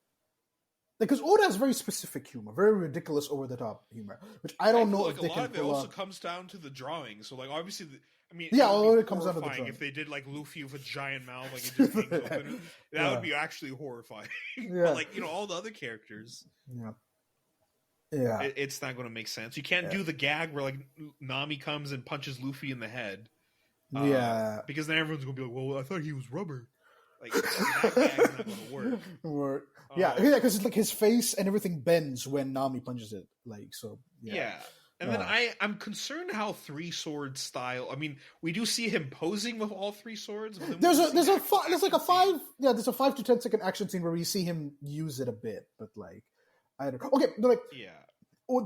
Because Oda has very specific humor, very ridiculous, over-the-top humor, which I don't know if they can pull off. A lot of it also comes down to the drawing. So, like, obviously, it comes down to the drawing. If they did, like, Luffy with a giant mouth, like, it just hangs open, that would be actually horrifying. But, like, all the other characters, it's not going to make sense. You can't do the gag where, like, Nami comes and punches Luffy in the head. Because then everyone's going to be like, well, I thought he was rubber. Like, that gag's not going to work. Because like his face and everything bends when Nami punches it. Like, so. Yeah. And then I'm concerned how 3-sword style. I mean, we do see him posing with all 3 swords. But there's a 5 to 10 second action scene where we see him use it a bit, but like I don't know. Okay, but like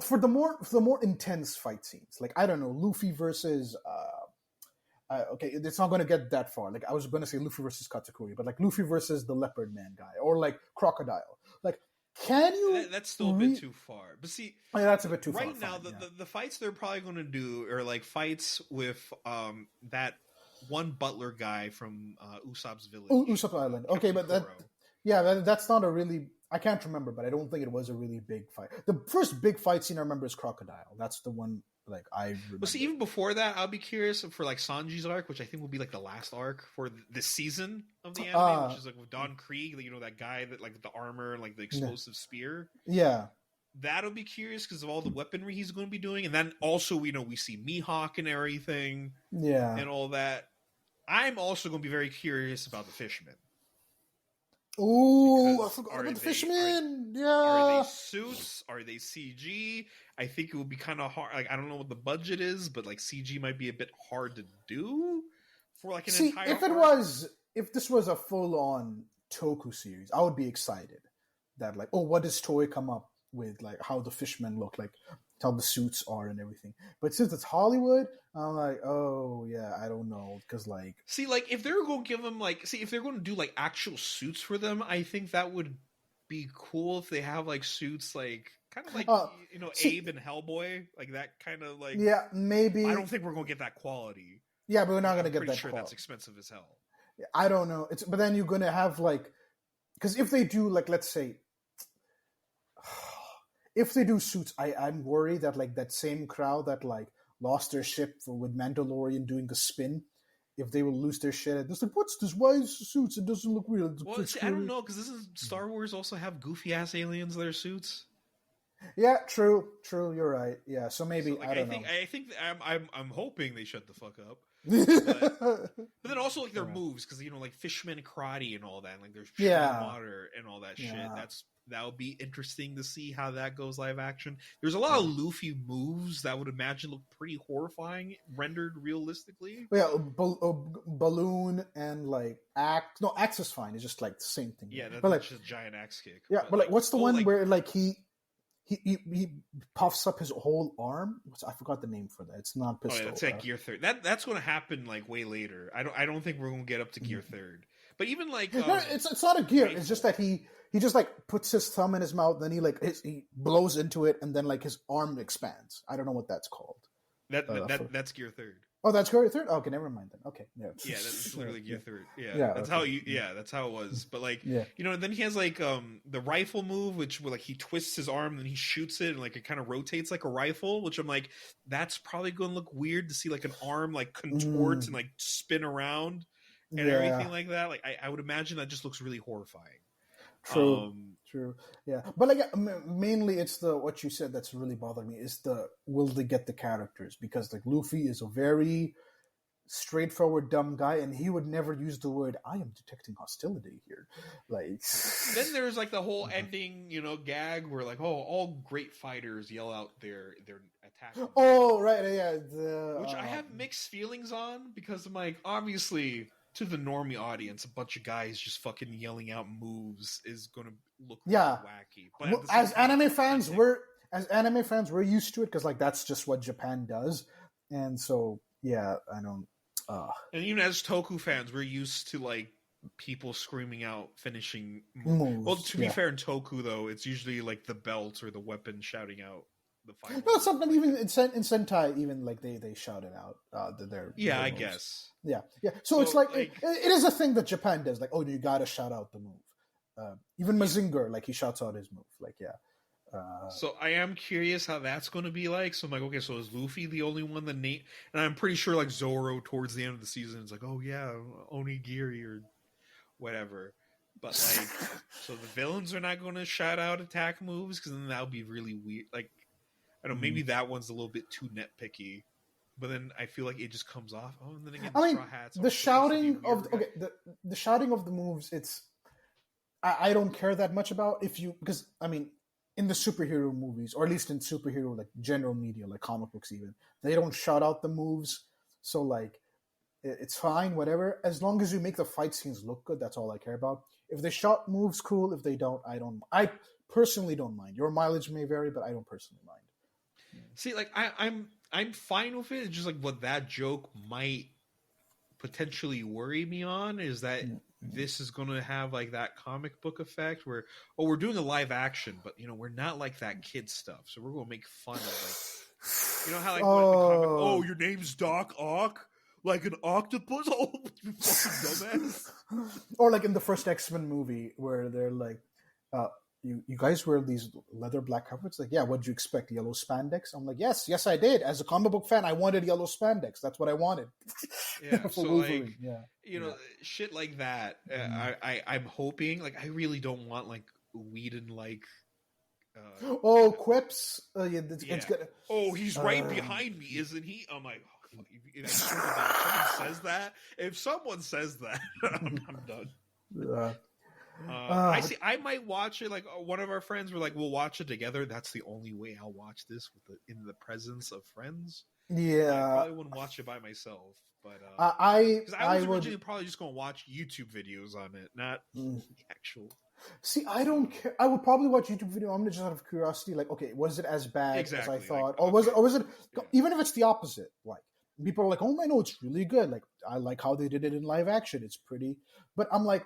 for the more intense fight scenes, like I don't know, Luffy versus okay, it's not going to get that far. Like I was going to say Luffy versus Katakuri, but like Luffy versus the Leopard Man guy, or like Crocodile. Like, can you? That's still a bit too far. But see, that's a bit too far. Right now, the fights they're probably going to do are like fights with that one butler guy from Usopp's village, Usopp Island. Okay, but that's not a really. I can't remember, but I don't think it was a really big fight. The first big fight scene I remember is Crocodile. That's the one. Like I remember. But see, even before that, I'll be curious for like Sanji's arc, which I think will be like the last arc for this season of the anime, which is like with Don Krieg, you know, that guy that like the armor and like the explosive spear. Yeah, that'll be curious because of all the weaponry he's going to be doing, and then also we see Mihawk and everything, and all that. I'm also going to be very curious about the fishmen. Oh, I forgot about the fishermen. Are they suits? Are they CG? I think it would be kind of hard. Like I don't know what the budget is, but like CG might be a bit hard to do for like an entire. If this was a full-on Toku series, I would be excited. That like, oh, what does Toei come up with? Like how the fishermen look, like how the suits are and everything. But since it's Hollywood, I'm like, oh yeah, I don't know, because like, see, like if they're going to give them like, if they're going to do like actual suits for them, I think that would be cool if they have like suits like kind of like Abe and Hellboy, like that kind of like. Yeah, maybe. I don't think we're going to get that quality. Yeah, but we're not going to get that. Pretty sure quality. That's expensive as hell. I don't know. But then you're going to have like, because if they do like, let's say. If they do suits, I'm worried that like that same crowd that like lost their shit with Mandalorian doing a spin, if they will lose their shit, it's like, what's this? Why is suits? It doesn't look real. Well, see, I don't know, because Star Wars also have goofy ass aliens that are suits. Yeah, true. You're right. Yeah, so maybe I don't know. I think I'm hoping they shut the fuck up. But then also like their moves, because like fisherman karate and all that, and, like there's water and all that shit. That would be interesting to see how that goes live action. There's a lot of Luffy moves that I would imagine look pretty horrifying rendered realistically. Yeah, balloon and like axe. No, axe is fine. It's just like the same thing. Yeah, that's like, just a giant axe kick. Yeah, but like what's the one where like he puffs up his whole arm? I forgot the name for that. It's not pistol. Oh, yeah, that's like Gear Third. That's going to happen like way later. I don't think we're going to get up to Gear Third. But even like no, it's not a gear. It's just that he just like puts his thumb in his mouth, then he blows into it, and then like his arm expands. I don't know what that's called. That's Gear Third. Oh, that's Gear Third. Okay, never mind then. Okay, yeah, that's literally Gear Third. Yeah, that's how that's how it was. But like, then he has like the rifle move, which like he twists his arm, and then he shoots it, and like it kind of rotates like a rifle. Which I'm like, that's probably going to look weird to see like an arm like contort and like spin around and everything like that. Like I would imagine that just looks really horrifying. True. Yeah, but like mainly it's what you said that's really bothering me is will they get the characters, because like Luffy is a very straightforward dumb guy, and he would never use the word "I am detecting hostility" here. Like then there's like the whole ending, gag where like, oh, all great fighters yell out their attack. Oh right, yeah. Which I have mixed feelings on, because I'm like, obviously, to the normie audience, a bunch of guys just fucking yelling out moves is going to look really wacky. But as anime fans, we're used to it, because like that's just what Japan does, and so I don't. And even as Toku fans, we're used to like people screaming out finishing moves. Well, to be fair, in Toku though, it's usually like the belt or the weapon shouting out the final. No, sometimes even in Sentai, even like they shout it out. Their I moves. guess. Yeah. So it's like it is a thing that Japan does. Like, oh, you gotta shout out the move. Even Mazinger, like he shouts out his move. Like, so I am curious how that's going to be like. So I'm like, okay, so is Luffy the only one that Nate? And I'm pretty sure like Zoro towards the end of the season is like, oh yeah, Onigiri or whatever. But like, so the villains are not going to shout out attack moves, because then that would be really weird. Like, I don't know, maybe that one's a little bit too nitpicky. But then I feel like it just comes off. Oh, and then again, Straw Hats. The shouting of the shouting of the moves. I don't care that much about because I mean, in the superhero movies, or at least in superhero like general media, like comic books, even they don't shout out the moves. So like it's fine, whatever. As long as you make the fight scenes look good, that's all I care about. If they shout moves, cool. If they don't, I don't. I personally don't mind. Your mileage may vary, but I don't personally mind. See, like I'm fine with it. It's just like what that joke might potentially worry me on is that this is going to have like that comic book effect where, oh, we're doing a live action, but you know, we're not like that kid stuff. So we're going to make fun of like, you know how like when the comic, oh, your name's Doc Ock, like an octopus. Oh, you fucking dumbass. Or like in the first X-Men movie where they're like, you guys wear these leather black outfits? Like, yeah, what'd you expect? Yellow spandex? I'm like, yes, I did. As a comic book fan, I wanted yellow spandex. That's what I wanted. Yeah, for so Wolverine. like, yeah, you know, shit like that. I'm hoping, like, I really don't want like Whedon like. Quips. It's good. Oh, he's right behind me, isn't he? I'm like, oh, fuck. If someone says that, I'm done. I might watch it. Like one of our friends were like, "We'll watch it together." That's the only way I'll watch this in the presence of friends. Yeah, I probably wouldn't watch it by myself. But I was originally probably just going to watch YouTube videos on it, not the actual. See, I don't care. I would probably watch YouTube video. I'm just out of curiosity. Like, okay, was it as bad as I thought, or was it? Even if it's the opposite, like people are like, "Oh, I know it's really good." Like, I like how they did it in live action. It's pretty, but I'm like.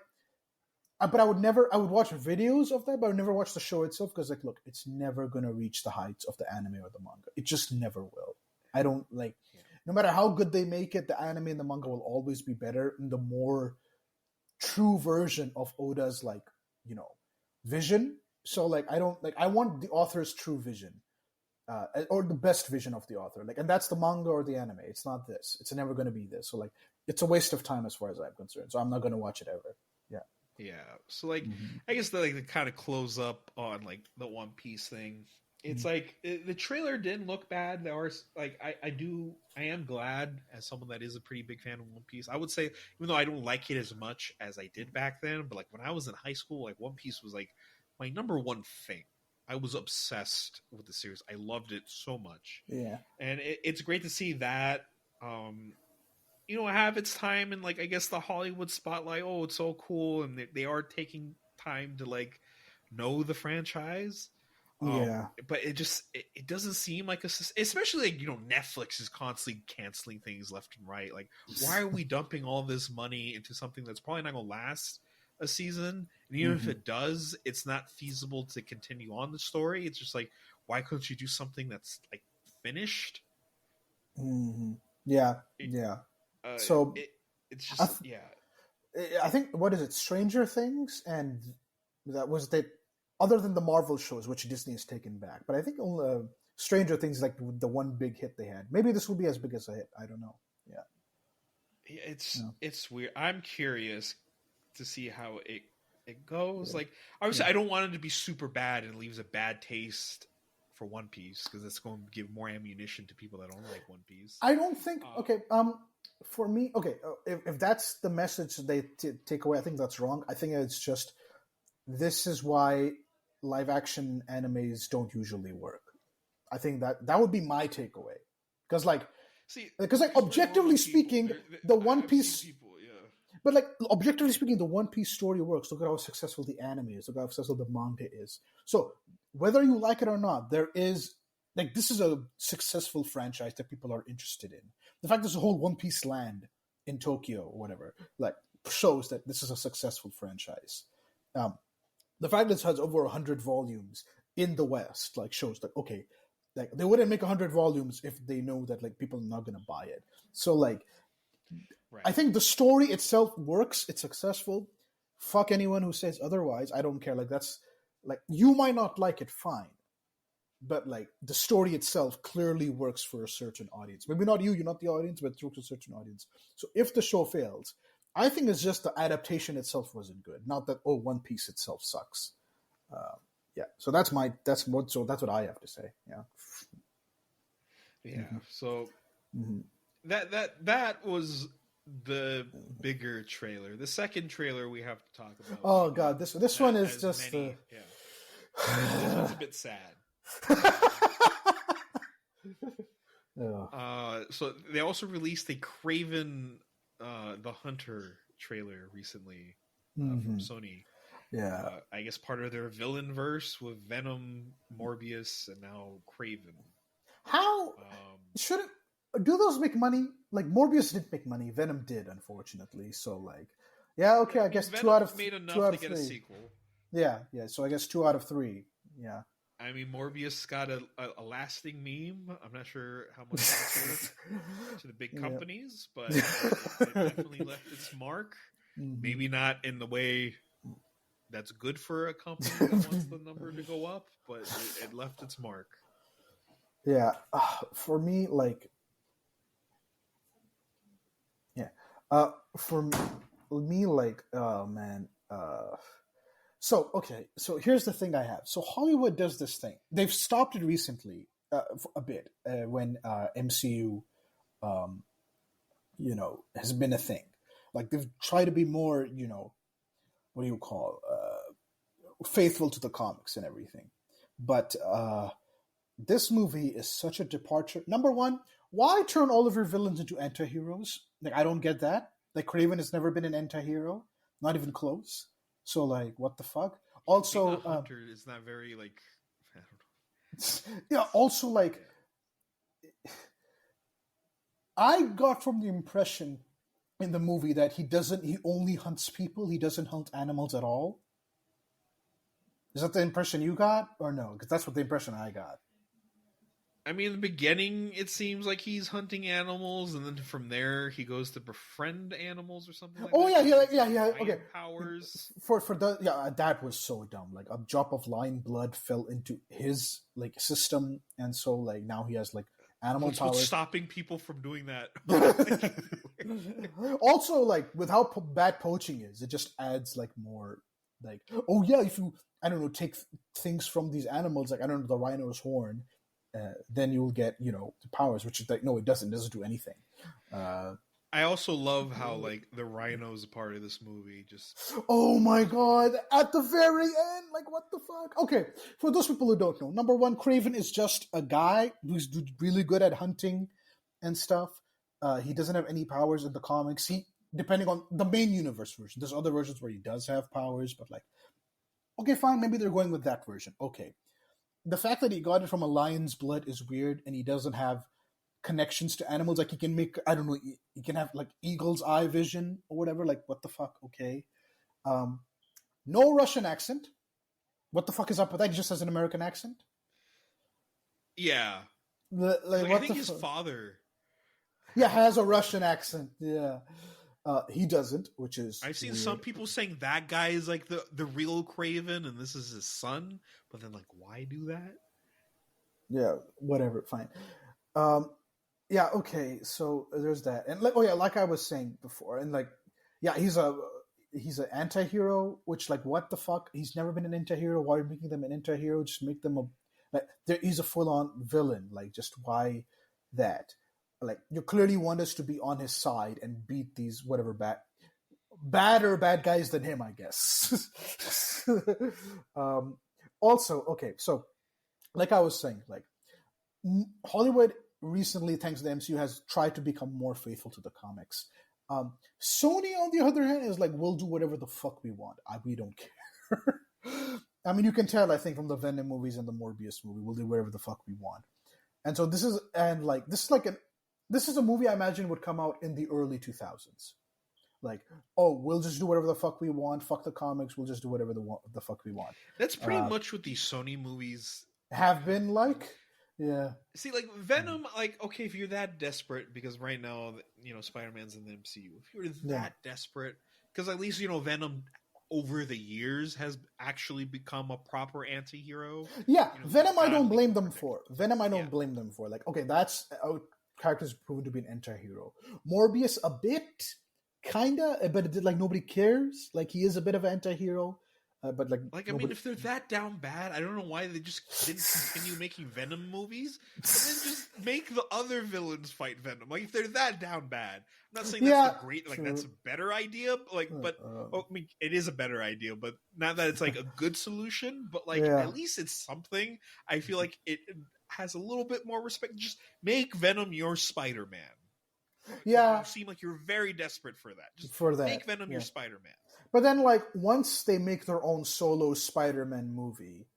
But I would watch videos of that, but I would never watch the show itself because, like, look, it's never going to reach the heights of the anime or the manga. It just never will. I don't like, no matter how good they make it, the anime and the manga will always be better in the more true version of Oda's, like, you know, vision. So, like, I want the author's true vision, or the best vision of the author. Like, and that's the manga or the anime. It's not this. It's never going to be this. So, like, it's a waste of time as far as I'm concerned. So I'm not going to watch it ever. Yeah. Yeah, so like I guess the kind of close up on like the One Piece thing. It's like the trailer didn't look bad. There are like I am glad as someone that is a pretty big fan of One Piece. I would say even though I don't like it as much as I did back then, but like when I was in high school, like One Piece was like my number one thing. I was obsessed with the series. I loved it so much. Yeah, and it's great to see that. You know, have its time in like I guess the Hollywood spotlight. Oh, it's so cool, and they are taking time to like know the franchise. Yeah, but it doesn't seem like especially like, you know, Netflix is constantly canceling things left and right. Like, why are we dumping all this money into something that's probably not going to last a season? And even if it does, it's not feasible to continue on the story. It's just like, why couldn't you do something that's like finished? Yeah. So it's just I think what is it? Stranger Things, and that was other than the Marvel shows, which Disney has taken back. But I think Stranger Things is like the one big hit they had. Maybe this will be as big as a hit. I don't know. Yeah, it's weird. I'm curious to see how it goes. Yeah. Like obviously, I don't want it to be super bad and leaves a bad taste for One Piece because it's going to give more ammunition to people that don't like One Piece. I don't think. For me, if that's the message they take away, I think that's wrong. I think it's just this is why live action animes don't usually work. I think that would be my takeaway because objectively speaking, the One Piece. But like objectively speaking, the One Piece story works. Look at how successful the anime is. Look at how successful the manga is. So whether you like it or not, there is like this is a successful franchise that people are interested in. The fact there's a whole One Piece land in Tokyo or whatever, like shows that this is a successful franchise. The fact that it has over 100 volumes in the West, like shows that okay, like they wouldn't make 100 volumes if they know that like people are not going to buy it. So like. Right. I think the story itself works. It's successful. Fuck anyone who says otherwise. I don't care. Like that's like you might not like it, fine, but like the story itself clearly works for a certain audience. Maybe not you. You're not the audience, but it works for a certain audience. So if the show fails, I think it's just the adaptation itself wasn't good. Not that One Piece itself sucks. Yeah. So that's what I have to say. Yeah. Yeah. So that was the bigger trailer. The second trailer we have to talk about. Oh god, this one is just This one's a bit sad. Yeah. So they also released a Kraven the Hunter trailer recently from Sony. Yeah. I guess part of their villain verse with Venom, Morbius, and now Kraven. How shouldn't do those make money? Like Morbius didn't make money, Venom did, unfortunately. So like, yeah, okay, I guess Venom 2 out of made enough 2 out to of get 3. a sequel. Yeah. So I guess 2 out of 3. Yeah. I mean, Morbius got a lasting meme. I'm not sure how much that's worth to the big companies, but it definitely left its mark. Mm-hmm. Maybe not in the way that's good for a company that wants the number to go up, but it left its mark. Yeah. For me, like, yeah. For me, like, oh man. So here's the thing I have. So Hollywood does this thing. They've stopped it recently a bit when MCU, has been a thing. Like they've tried to be more, what do you call, faithful to the comics and everything. But this movie is such a departure. Number one, why turn all of your villains into anti-heroes? Like I don't get that. Like Kraven has never been an anti-hero, not even close. So, like, what the fuck? Also, Hunter is not very, like, I don't know. Yeah, also, like, I got from the impression in the movie that he only hunts people, he doesn't hunt animals at all. Is that the impression you got, or no? Because that's what the impression I got. I mean, in the beginning, it seems like he's hunting animals, and then from there, he goes to befriend animals or something like that. Yeah. Okay. Powers. That was so dumb. Like, a drop of lion blood fell into his, like, system, and so, like, now he has, like, animal powers. What's stopping people from doing that? Also, like, with how bad poaching is, it just adds, like, more, like, oh, yeah, if you, I don't know, take things from these animals, like, I don't know, the rhino's horn, then you'll get, the powers, which is like, no, it doesn't do anything. I also love how, like, the rhino's a part of this movie. Just oh my god, at the very end, like, what the fuck? Okay, for those people who don't know, number one, Kraven is just a guy who's really good at hunting and stuff. He doesn't have any powers in the comics. Depending on the main universe version, there's other versions where he does have powers, but like, okay, fine, maybe they're going with that version. Okay. The fact that he got it from a lion's blood is weird, and he doesn't have connections to animals. Like, he can make, I don't know, he can have, like, eagle's eye vision or whatever. Like, what the fuck? Okay. No Russian accent. What the fuck is up with that? He just has an American accent? Yeah. I think his father... Yeah, has a Russian accent. Yeah. He doesn't, which is I've seen weird. some people saying that guy is like the real Kraven and this is his son, but then like, why do that? Yeah, whatever, fine. Yeah, okay, so there's that. And like I was saying before, and like, yeah, he's an anti-hero, which, like, what the fuck? He's never been an anti-hero. Why are you making them an anti-hero? Just make them he's a full-on villain. Like, just why that? Like, you clearly want us to be on his side and beat these whatever bad guys than him, I guess. Also, okay, so like I was saying, like, Hollywood recently, thanks to the MCU, has tried to become more faithful to the comics. Sony, on the other hand, is like, we'll do whatever the fuck we want. We don't care. I mean, you can tell, I think, from the Venom movies and the Morbius movie, we'll do whatever the fuck we want. And so this is a movie I imagine would come out in the early 2000s. Like, oh, we'll just do whatever the fuck we want. Fuck the comics. We'll just do whatever the fuck we want. That's pretty much what these Sony movies have been like. Yeah. See, like, Venom, like, okay, if you're that desperate, because right now, Spider-Man's in the MCU. If you're that desperate, because at least, Venom over the years has actually become a proper anti-hero. Yeah, Venom I don't blame them for. Blame them for. Like, okay, that's character's proven to be an anti-hero. Morbius a bit, kinda, but like nobody cares. Like, he is a bit of an anti-hero. but like, I mean, if they're that down bad, I don't know why they just didn't continue making Venom movies, and then just make the other villains fight Venom. Like, if they're that down bad, I'm not saying that's the great, like, true. that's a better idea, but I mean, it is a better idea, but not that it's like a good solution, but like at least it's something. I feel like it has a little bit more respect. Just make Venom your Spider-Man. Yeah, you seem like you're very desperate for that. Just for that, make Venom your Spider-Man. But then, like, once they make their own solo Spider-Man movie,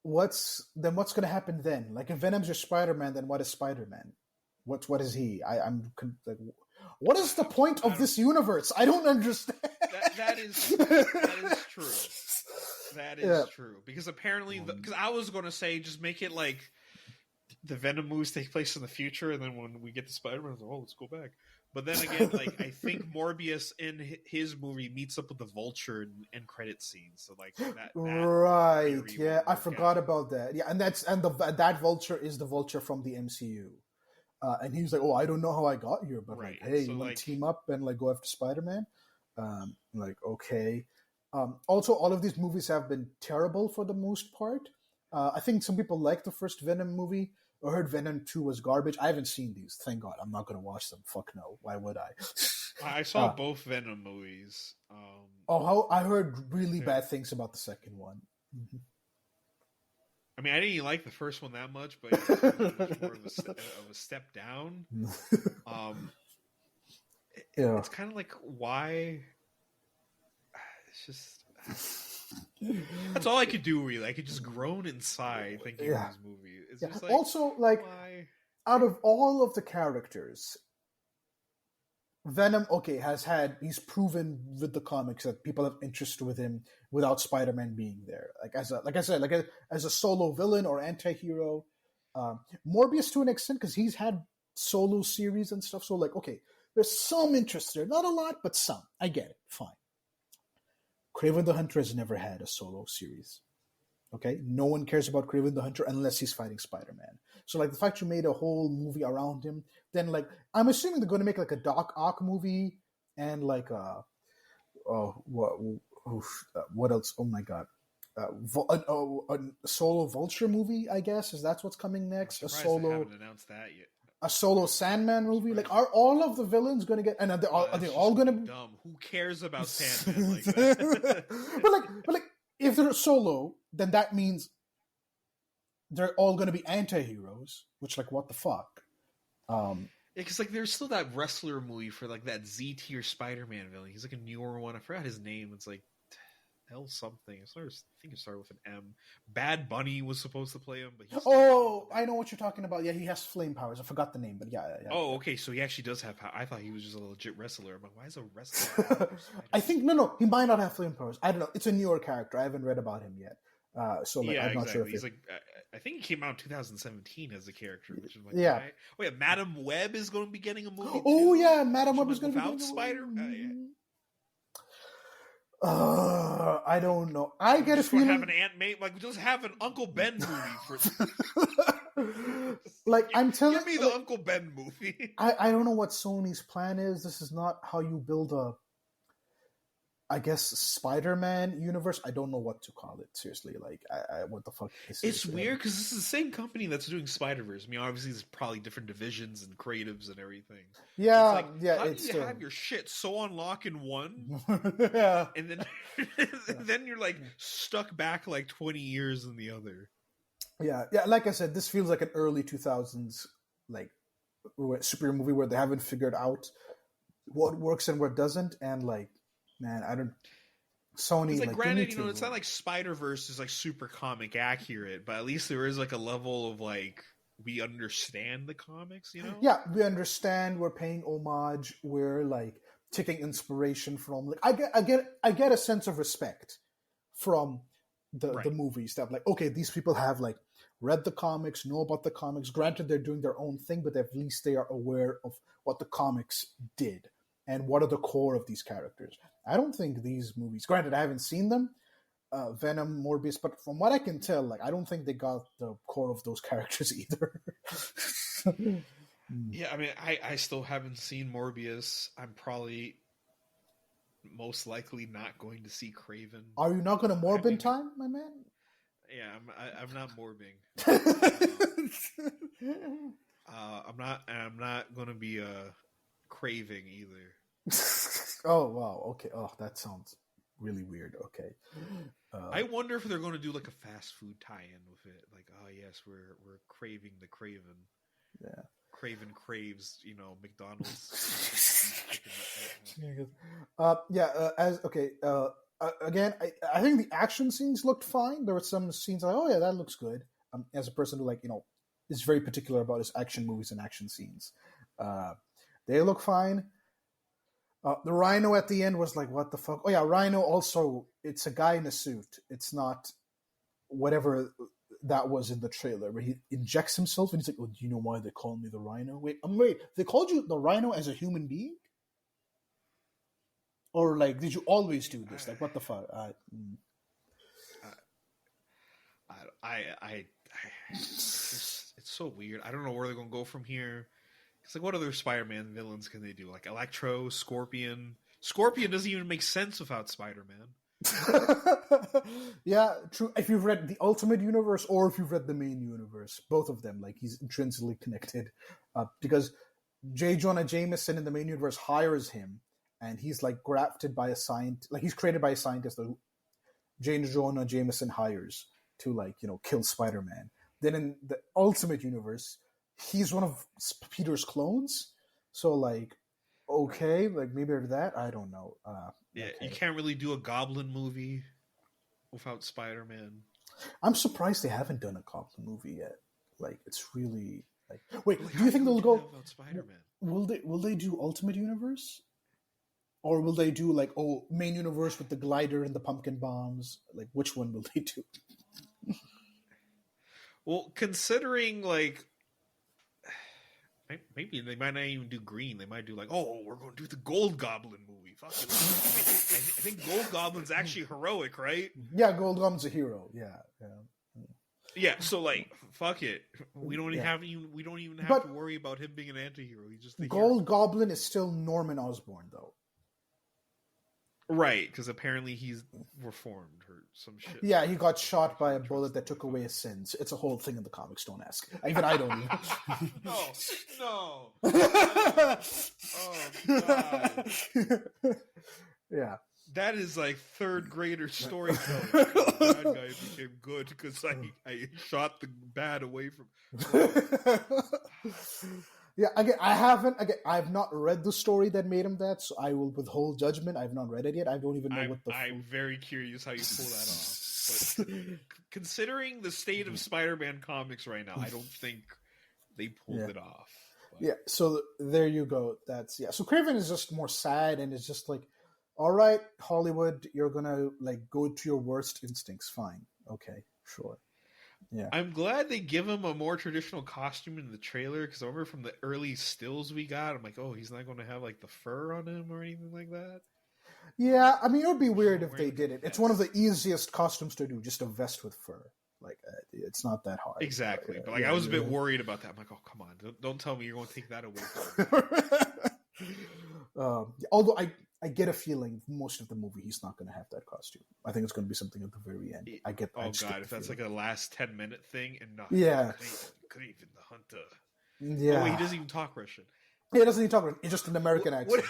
what's going to happen then? Like, if Venom's your Spider-Man, then what is Spider-Man? What is he? I'm like, what is the point of this universe? I don't understand. That is true. That is true, because apparently, because I was going to say just make it like the Venom movies take place in the future, and then when we get to Spider-Man, it's like, oh, let's go back. But then again, like, I think Morbius in his movie meets up with the Vulture in credit scenes. So like that right, yeah, I forgot about that. Yeah, and that Vulture is the Vulture from the MCU, and he's like, oh, I don't know how I got here, but like, hey, so you want to team up and like go after Spider-Man? Like, okay. Also, all of these movies have been terrible for the most part. I think some people like the first Venom movie. I heard Venom 2 was garbage. I haven't seen these. Thank God. I'm not going to watch them. Fuck no. Why would I? I saw both Venom movies. I heard really bad things about the second one. Mm-hmm. I mean, I didn't like the first one that much, but it was more of a step down. It's kind of like, why? It's just... That's all I could do, really. I could just groan inside thinking of this movie. It's just like, also, like, why? Out of all of the characters, Venom, he's proven with the comics that people have interest with him without Spider-Man being there. As a solo villain or anti-hero. Morbius to an extent, because he's had solo series and stuff. So, like, okay, there's some interest there. Not a lot, but some. I get it. Fine. Kraven the Hunter has never had a solo series. Okay? No one cares about Kraven the Hunter unless he's fighting Spider-Man. So, like, the fact you made a whole movie around him, then, like, I'm assuming they're going to make, like, a Doc Ock movie and, like, what else? Oh, my God. A solo Vulture movie, I guess. Is that what's coming next? I haven't announced that yet. A solo Sandman movie? Like, are all of the villains going to get... And are they all going to be... Dumb. Who cares about Sandman like that? but like, if they're solo, then that means they're all going to be anti-heroes, which, like, what the fuck? Because, like, there's still that wrestler movie for, like, that Z-tier Spider-Man villain. He's, like, a newer one. I forgot his name. It's, like... Hell something. I think it started with an M. Bad Bunny was supposed to play him, but I know what you're talking about. Yeah, he has flame powers. I forgot the name, but yeah. Oh, okay. So he actually does have power. I thought he was just a legit wrestler. I'm like, why is a wrestler? I think no. He might not have flame powers. I don't know. It's a newer character. I haven't read about him yet. So like, I'm not sure if he's like. I think he came out in 2017 as a character, which is like, yeah. Why? Oh yeah, Madam Web is going to be getting a movie. Oh yeah, Madam Web is going to be without Spider. Yeah. I don't know. I get a feeling have an Aunt May, like, just have an Uncle Ben movie for. Like, I'm telling, give me the Uncle Ben movie. I don't know what Sony's plan is. This is not how you build a, I guess, Spider-Man universe. I don't know what to call it. Seriously, like, what the fuck? It's weird because this is the same company that's doing Spider-Verse. I mean, obviously, there's probably different divisions and creatives and everything. Yeah, it's like, how do you have your shit so on lock in one? Yeah, and then then you're like stuck back like 20 years in the other. Yeah. Like I said, this feels like an early 2000s like superhero movie where they haven't figured out what works and what doesn't, and like. Man, I don't. Sony, like, granted, it's not like Spider-Verse is like super comic accurate, but at least there is like a level of like we understand the comics, you know? Yeah, we understand. We're paying homage. We're like taking inspiration from. Like, I get a sense of respect from the movie stuff. Like, okay, these people have like read the comics, know about the comics. Granted, they're doing their own thing, but at least they are aware of what the comics did and what are the core of these characters. I don't think these movies, granted, I haven't seen them, Venom, Morbius, but from what I can tell, like, I don't think they got the core of those characters either. Yeah, I mean, I still haven't seen Morbius. I'm probably most likely not going to see Kraven. Are you not going to morb in time, my man? Yeah, I'm not morbing. I'm not going to be craving either. Oh wow, okay. Oh, that sounds really weird. Okay. I wonder if they're going to do like a fast food tie-in with it. Like, oh yes, we're craving the Kraven. Yeah. Kraven craves, McDonald's. Again, I think the action scenes looked fine. There were some scenes like, oh yeah, that looks good. As a person who is very particular about his action movies and action scenes, they look fine. The Rhino at the end was like, what the fuck? Oh yeah, Rhino also, it's a guy in a suit. It's not whatever that was in the trailer where he injects himself and he's like, oh, do you know why they call me the Rhino? Wait, they called you the Rhino as a human being? Or like, did you always do this? Like, what the fuck? It's so weird. I don't know where they're going to go from here. It's like, what other Spider-Man villains can they do? Like Electro, Scorpion. Scorpion doesn't even make sense without Spider-Man. Yeah, true. If you've read the Ultimate Universe or if you've read the main universe, both of them, like, he's intrinsically connected. Because J. Jonah Jameson in the main universe hires him, and he's like grafted by a scientist. Like, he's created by a scientist that J. Jonah Jameson hires to kill Spider-Man. Then in the Ultimate Universe, he's one of Peter's clones. So okay, maybe there's that. I don't know. Yeah, okay. You can't really do a Goblin movie without Spider-Man. I'm surprised they haven't done a Goblin movie yet. It's really wait. Do you think they'll go? Spider-Man? Will they do Ultimate Universe, or will they do main universe with the glider and the pumpkin bombs? Which one will they do? Well, considering maybe they might not even do green. They might do we're going to do the Gold Goblin movie. Fuck it. I think Gold Goblin's actually heroic, right? Yeah, Gold Goblin's a hero. Yeah. So fuck it. We don't even have to worry about him being an anti-hero. He's just the Gold hero. Goblin is still Norman Osborn, though. Right, because apparently he's reformed or some shit. Yeah, he got shot by a bullet that took away his sins. It's a whole thing in the comics. Don't ask. Even I don't even. No. Oh God. Yeah. That is third grader storytelling. The bad guy became good because I shot the bad away from. Yeah, I've not read the story that made him that, so I will withhold judgment. I've not read it yet. I don't even know I'm very curious how you pull that off. But considering the state of Spider-Man comics right now, I don't think they pulled it off. But. Yeah, so there you go. So Kraven is just more sad, and it's just all right, Hollywood, you're gonna go to your worst instincts. Fine, okay, sure. Yeah, I'm glad they give him a more traditional costume in the trailer, because I remember from the early stills we got, I'm like, oh, he's not going to have the fur on him or anything like that. Yeah, I mean, it would be weird if they did it. It's one of the easiest costumes to do, just a vest with fur. It's not that hard. Exactly, but I was a bit worried about that. I'm like, oh, come on, don't tell me you're going to take that away from me. Although I get a feeling most of the movie he's not going to have that costume. I think it's going to be something at the very end. If that's a last 10-minute thing and not Kraven the Hunter. Yeah. Oh, wait, he doesn't even talk Russian. Yeah, he doesn't even talk Russian. It's just an American accent.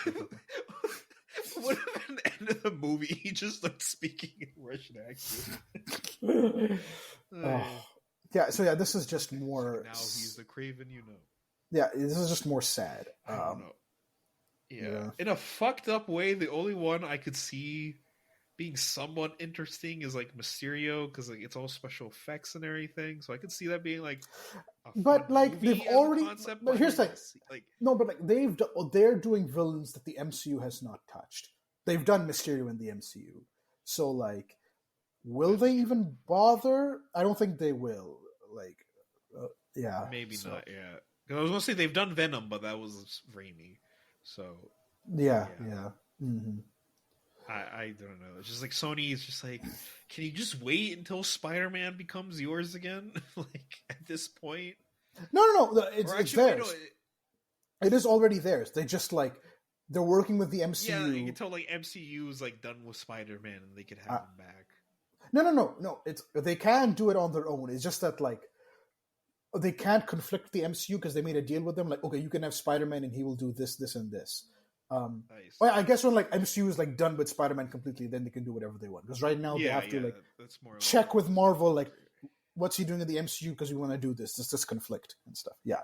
What if at the end of the movie he just speaking in Russian accent? Yeah, so this is just more. Now he's the Kraven, Yeah, this is just more sad. I don't know. Yeah. In a fucked up way, the only one I could see being somewhat interesting is Mysterio, because it's all special effects and everything. So I could see that being but they've already. Concept, but here's the thing. No, but they're doing villains that the MCU has not touched. They've done Mysterio in the MCU, so will they even bother? I don't think they will. Yeah, maybe not. Yeah, because I was gonna say they've done Venom, but that was Raimi. So yeah. Mm-hmm. I don't know. It's just Sony is just can you just wait until Spider-Man becomes yours again? At this point, no. It's theirs. It is already theirs. They just they're working with the MCU. Yeah, you can tell like MCU is like done with Spider-Man, and they could have him back. No. They can do it on their own. It's just that like they can't conflict the MCU because they made a deal with them. Like, okay, you can have Spider-Man, and he will do this, this, and this. Nice. Well, I guess when like MCU is like done with Spider-Man completely, then they can do whatever they want. Because right now they have to like that's more check with Marvel, like what's he doing in the MCU because we want to do this. Does this conflict and stuff? Yeah.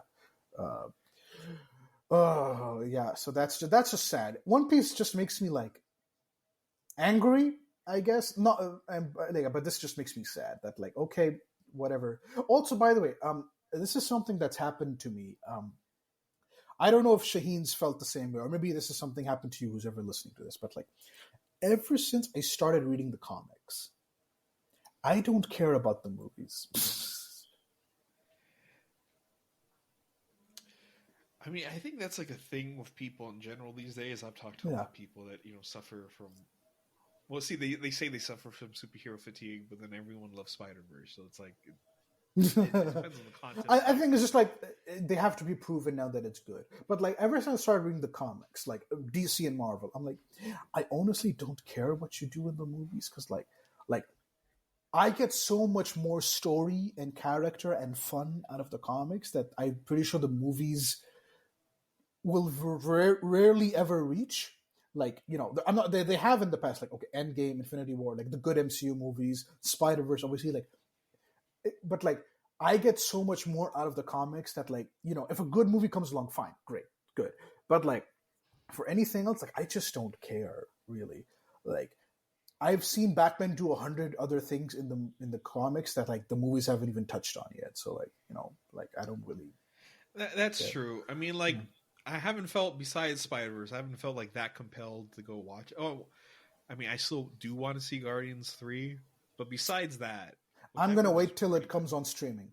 Yeah. So that's just sad. One Piece just makes me like angry, I guess. Not, but this just makes me sad. That like, okay, whatever. Also, by the way, this is something that's happened to me. I don't know if Shaheen's felt the same way, or maybe this is something happened to you who's ever listening to this, but like ever since I started reading the comics, I don't care about the movies. I mean, I think that's like a thing with people in general these days. I've talked to a lot of people that, suffer from... Well, see, they say they suffer from superhero fatigue, but then everyone loves Spider-Verse, so it's like... It depends on the content. I think it's just like they have to be proven now that it's good. But like ever since I started reading the comics, like DC and Marvel, I'm like, I honestly don't care what you do in the movies because like I get so much more story and character and fun out of the comics that I'm pretty sure the movies will rarely ever reach. Like, I'm not. They have in the past, like, okay, Endgame, Infinity War, like the good MCU movies, Spider-Verse, obviously, like. But like I get so much more out of the comics that like if a good movie comes along, fine, great, good. But like for anything else, like I just don't care really. Like I've seen Batman do 100 other things in the comics that like the movies haven't even touched on yet. So like like I don't really. That's true. I mean, like I haven't felt besides Spider-Verse, I haven't felt like that compelled to go watch. Oh, I mean, I still do want to see Guardians 3, but besides that. I'm going to wait till it comes on streaming.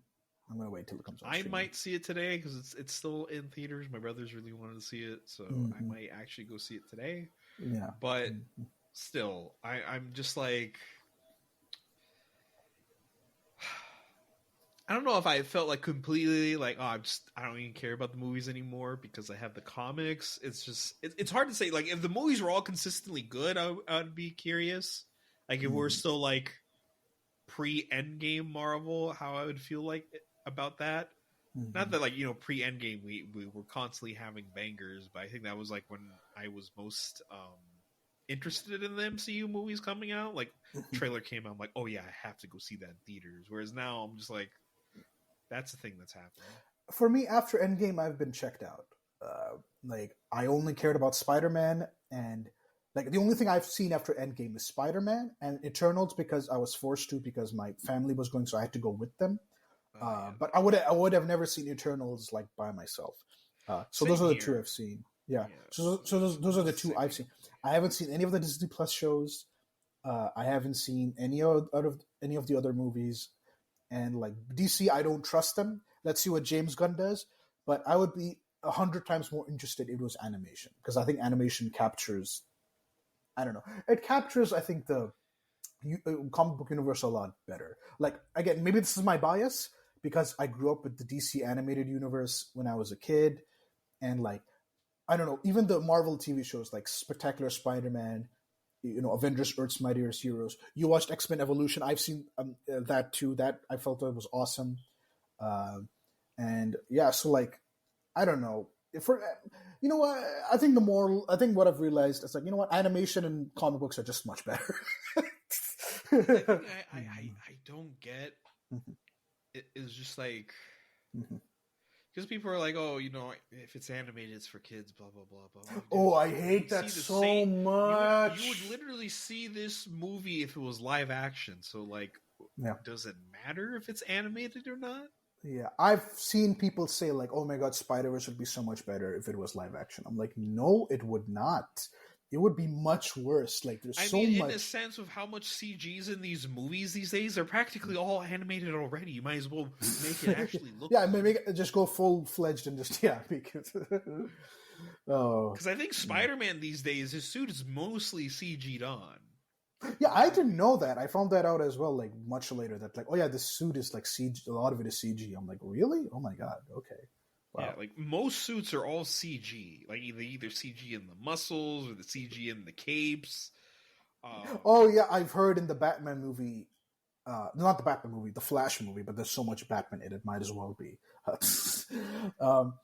I might see it today because it's still in theaters. My brothers really wanted to see it, so I might actually go see it today. Yeah. But still, I'm just like... I don't know if I felt like completely like, I don't even care about the movies anymore because I have the comics. It's just... It's hard to say. Like, if the movies were all consistently good, I'd be curious. Like, if we're still like... pre-Endgame Marvel, how I would feel like about that. Not that like pre-Endgame we were constantly having bangers, but I think that was like when I was most interested in the MCU movies coming out. Like trailer came out, I'm like, oh yeah, I have to go see that in theaters. Whereas now I'm just like, that's the thing that's happening. For me, after Endgame, I've been checked out. Like I only cared about Spider-Man and. Like, the only thing I've seen after Endgame is Spider-Man and Eternals because I was forced to because my family was going, so I had to go with them. But I would have never seen Eternals, like, by myself. So those are the two I've seen. Yeah. So those are the two I've seen. I haven't seen any of the Disney Plus shows. I haven't seen any of the other movies. And, like, DC, I don't trust them. Let's see what James Gunn does. But I would be 100 times more interested if it was animation because I think animation captures... I don't know. It captures, I think, the comic book universe a lot better. Like, again, maybe this is my bias because I grew up with the DC animated universe when I was a kid. And, like, I don't know, even the Marvel TV shows like Spectacular Spider-Man, Avengers Earth's Mightiest Heroes. You watched X-Men Evolution. I've seen that too. That I felt that was awesome. And, yeah, so, like, I don't know. What I think what I've realized is like animation and comic books are just much better. I don't get it is just like because people are like, oh, if it's animated, it's for kids, blah blah blah blah. Dude, oh, I hate that so much. You would literally see this movie if it was live action. So like, does it matter if it's animated or not? Yeah, I've seen people say like, "Oh my God, Spider-Verse would be so much better if it was live action." I'm like, no, it would not. It would be much worse. Like, there's so much. In the sense of how much CG's in these movies these days, they're practically all animated already. You might as well make it actually look. Yeah, just go full-fledged and just because. Because I think Spider-Man these days, his suit is mostly CG'd on. Yeah, I didn't know that. I found that out as well, like much later. That like, oh yeah, this suit is like CG. A lot of it is CG. I'm like, really? Oh my God. Okay. Yeah, Wow. like most suits are all CG. Like either CG in the muscles or the CG in the capes. Oh yeah, I've heard in the Batman movie, not the Batman movie, the Flash movie, but there's so much Batman in it, might as well be. um,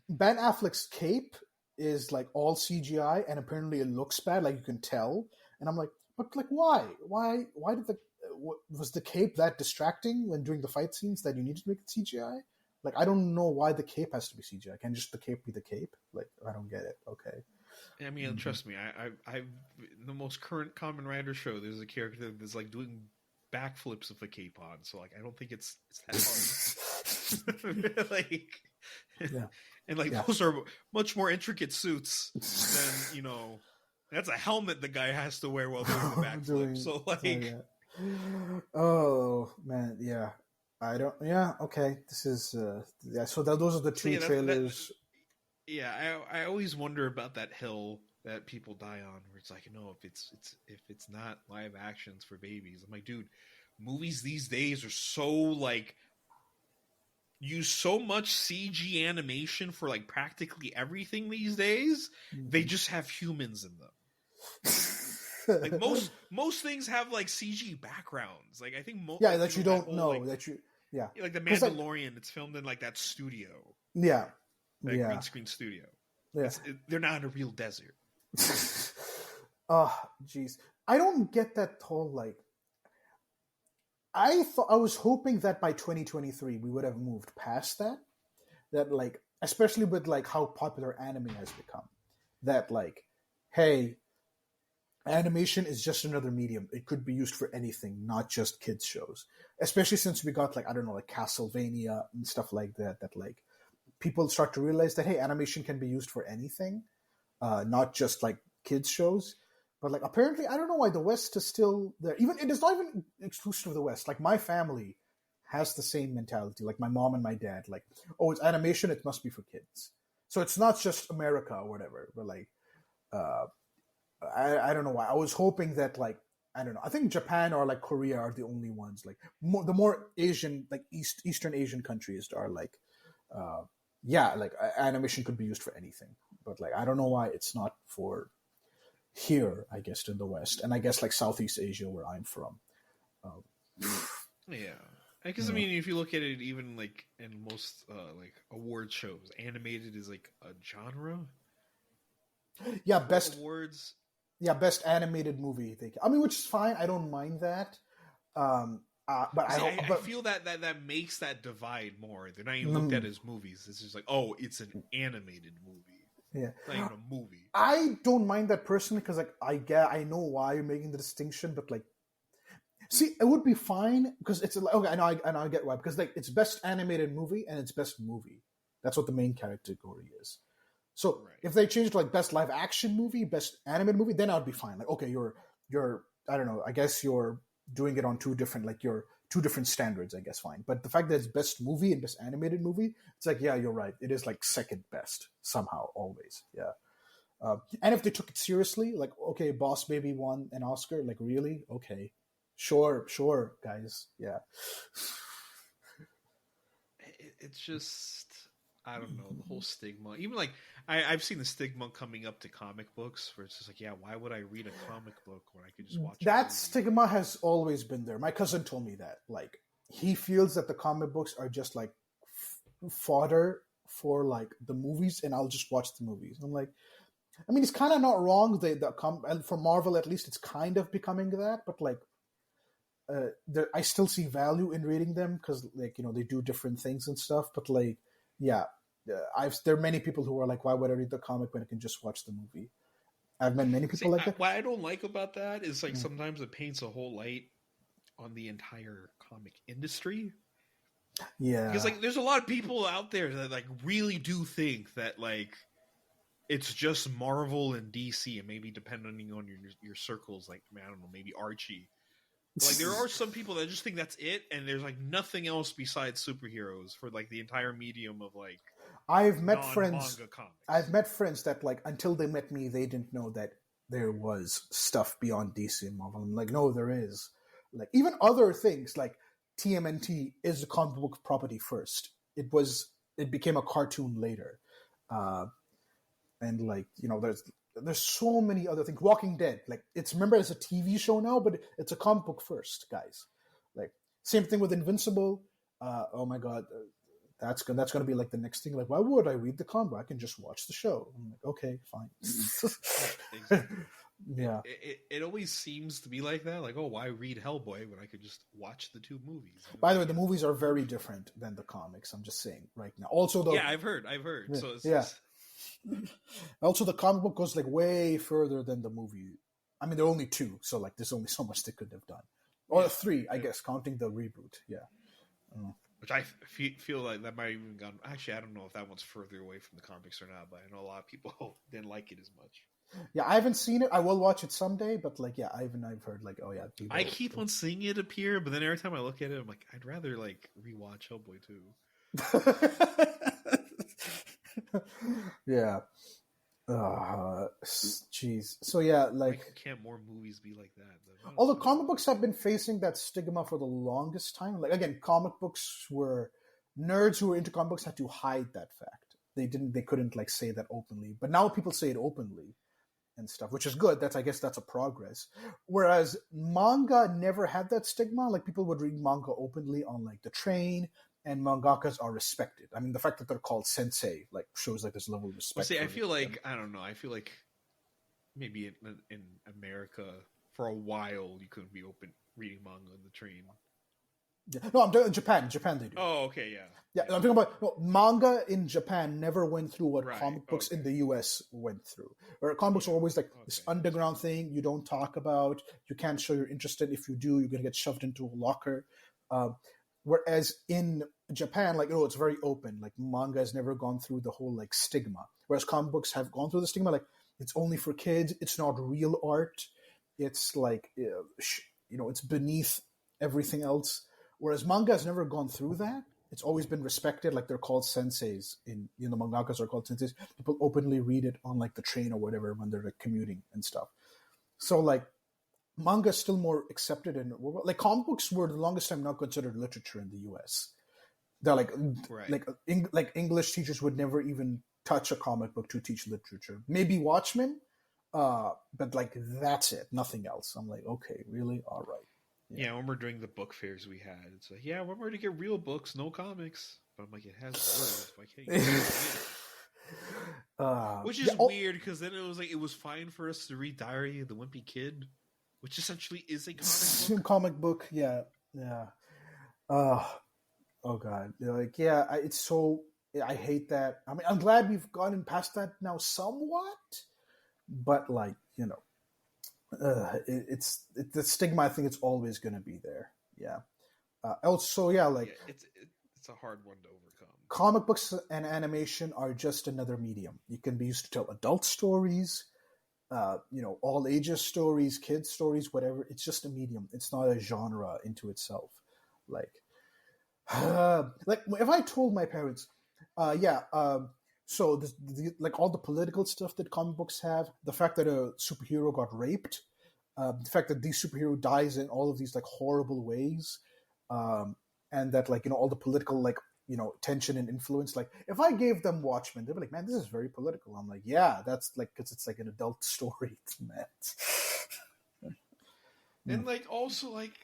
Ben Affleck's cape is like all CGI, and apparently it looks bad, like you can tell. And I'm like, but like, why? Why did was the cape that distracting when doing the fight scenes that you needed to make it CGI? Like, I don't know why the cape has to be CGI. Can just the cape be the cape? Like, I don't get it. Okay. I mean, trust me, I the most current Kamen Rider show. There's a character that's like doing backflips with a cape on. So like, I don't think it's that hard. Like, Yeah. and like Yeah. those are much more intricate suits than That's a helmet the guy has to wear while doing the backflip. So like, oh man, yeah. I don't. Yeah. Okay. This is. Yeah. So those are the two trailers. I always wonder about that hill that people die on, where it's like, no, if it's not live actions for babies. I'm like, dude, movies these days are so like use so much CG animation for like practically everything these days. Mm-hmm. They just have humans in them. Like most things have like CG backgrounds. Like I think that you don't know like, that you like the Mandalorian. It's filmed in like that studio. Yeah. Green screen studio. Yeah. They're not in a real desert. Oh, jeez. I don't get that whole, like... I was hoping that by 2023 we would have moved past that. That, like, especially with, like, how popular anime has become. That, like, hey, animation is just another medium. It could be used for anything, not just kids' shows. Especially since we got, like, I don't know, like Castlevania and stuff like that, like, people start to realize that, hey, animation can be used for anything, not just like kids shows. But like apparently, I don't know why the West is still there. Even it is not even exclusive of the West. Like my family has the same mentality. Like my mom and my dad, like, oh, it's animation, it must be for kids. So it's not just America or whatever. But like, I don't know why. I was hoping that like, I don't know. I think Japan or like Korea are the only ones. Like the more Asian, like Eastern Asian countries are like. Like animation could be used for anything, but like I don't know why it's not for here. I guess in the West, and I guess like Southeast Asia, where I'm from. Yeah, because I mean, if you look at it, even like in most like award shows, animated is like a genre. Yeah, best awards. Yeah, best animated movie. I mean, which is fine. I don't mind that. But I feel that makes that divide more. They're not even looked at as movies. It's just like, oh, it's an animated movie. Yeah, it's not even a movie. I don't mind that personally because like I know why you're making the distinction, but like, see, it would be fine because it's like okay, I get why because like it's best animated movie and it's best movie. That's what the main category is. So if they changed like best live action movie, best animated movie, then I'd be fine. Like okay, you're I don't know. I guess you're doing it on two different standards, I guess, fine. But the fact that it's best movie and best animated movie, it's like, yeah, you're right. It is like second best somehow, always. Yeah. And if they took it seriously, like, okay, Boss Baby won an Oscar, like, really? Okay. Sure, guys. Yeah. It's just, I don't know, the whole stigma. Even like, I've seen the stigma coming up to comic books where it's just like, yeah, why would I read a comic book when I could just watch that stigma has always been there. My cousin told me that. Like, he feels that the comic books are just like fodder for like the movies, and I'll just watch the movies. I'm like, I mean, it's kind of not wrong. And for Marvel, at least, it's kind of becoming that. But like, I still see value in reading them because, like, they do different things and stuff. But like, yeah. There are many people who are like, why would I read the comic when I can just watch the movie? I've met many people like that. What I don't like about that is like sometimes it paints a whole light on the entire comic industry. Yeah. Because like there's a lot of people out there that like really do think that like it's just Marvel and DC and maybe depending on your circles, like I don't know, maybe Archie. Like there are some people that just think that's it and there's like nothing else besides superheroes for like the entire medium of like I've met friends that like until they met me they didn't know that there was stuff beyond DC and Marvel. I'm like, no, there is. Like even other things like TMNT is a comic book property first. It was it became a cartoon later. And like, there's so many other things. Walking Dead, like it's a TV show now, but it's a comic book first, guys. Like same thing with Invincible. Oh my god, that's gonna be like the next thing. Like, why would I read the comic book? I can just watch the show. I'm like, okay, fine. Exactly. Yeah. It always seems to be like that. Like, oh, why read Hellboy when I could just watch the 2 movies? By the way, the movies are very different than the comics. I'm just saying right now. Also, though, yeah, I've heard. Yeah, So it's yeah. Also, the comic book goes like way further than the movie. I mean, there are only 2, so like there's only so much they could have done, or 3, I guess, counting the reboot. Yeah. Which I feel like that might have even gone. Actually, I don't know if that one's further away from the comics or not, but I know a lot of people didn't like it as much. Yeah, I haven't seen it. I will watch it someday, but like, yeah, I've heard like, oh yeah, I keep on seeing it appear, but then every time I look at it, I'm like, I'd rather like rewatch Hellboy 2. Yeah. Jeez. So yeah, like, why can't more movies be like that? Although comic books have been facing that stigma for the longest time. Like again, comic books were nerds who were into comic books had to hide that fact. They couldn't like say that openly. But now people say it openly and stuff, which is good. I guess that's a progress. Whereas manga never had that stigma. Like people would read manga openly on like the train, and mangakas are respected. I mean, the fact that they're called sensei like shows like this level of respect. Well, see, I feel like I don't know. I feel like maybe in America for a while you couldn't be open reading manga on the train. Yeah. No, I'm talking in Japan. Japan they do. Oh, okay, yeah. Yeah, I'm talking about manga in Japan never went through what comic books in the US went through. Where comic books are always like this underground thing you don't talk about. You can't show you're interested. If you do, you're going to get shoved into a locker. Whereas in Japan, like, it's very open. Like manga has never gone through the whole like stigma. Whereas comic books have gone through the stigma. Like it's only for kids. It's not real art. It's like, it's beneath everything else. Whereas manga has never gone through that. It's always been respected. Like they're called senseis mangakas are called senseis. People openly read it on like the train or whatever when they're like commuting and stuff. So like manga is still more accepted, and like comic books were the longest time not considered literature in the U.S. They're like like English teachers would never even touch a comic book to teach literature. Maybe Watchmen, but like that's it, nothing else. I'm like, okay, really, all right. Yeah, when we're doing the book fairs we had, it's like, yeah, when we're to get real books, no comics. But I'm like, it has words. Why can't you? Which is weird because then it was fine for us to read Diary of the Wimpy Kid, which essentially is a comic book. Yeah. Oh god. Like, yeah, it's so. I hate that. I mean, I'm glad we've gotten past that now somewhat, but like, it's the stigma. I think it's always going to be there. Yeah. Also, yeah, like it's a hard one to overcome. Comic books and animation are just another medium. You can be used to tell adult stories, all ages stories, kids stories, whatever. It's just a medium. It's not a genre into itself. Like if I told my parents, so like all the political stuff that comic books have, the fact that a superhero got raped, the fact that this superhero dies in all of these like horrible ways, and that like all the political like tension and influence. Like if I gave them Watchmen, they'd be like, "Man, this is very political." I'm like, "Yeah, that's like because it's like an adult story, man." And like also like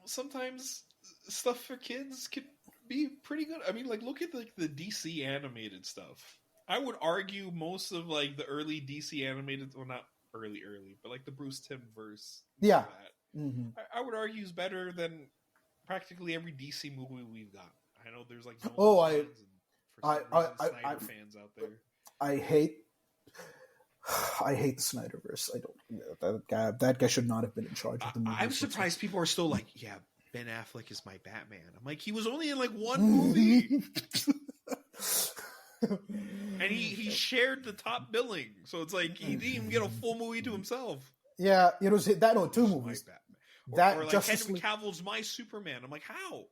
sometimes stuff for kids can be pretty good. I mean, like look at like the DC animated stuff. I would argue most of like the early DC animated, well, not early, but like the Bruce Timm verse. Yeah. Mm-hmm. I would argue is better than practically every DC movie we've got. I know there's like Snyder fans out there. I hate the Snyderverse. I don't. That guy should not have been in charge of the movie. I'm surprised people are still like, yeah, Ben Affleck is my Batman. I'm like, he was only in like one movie. And he shared the top billing, so it's like he didn't even get a full movie to himself. Yeah, it was that. No, 2 movies. Or like Henry Cavill's My Superman. I'm like, how?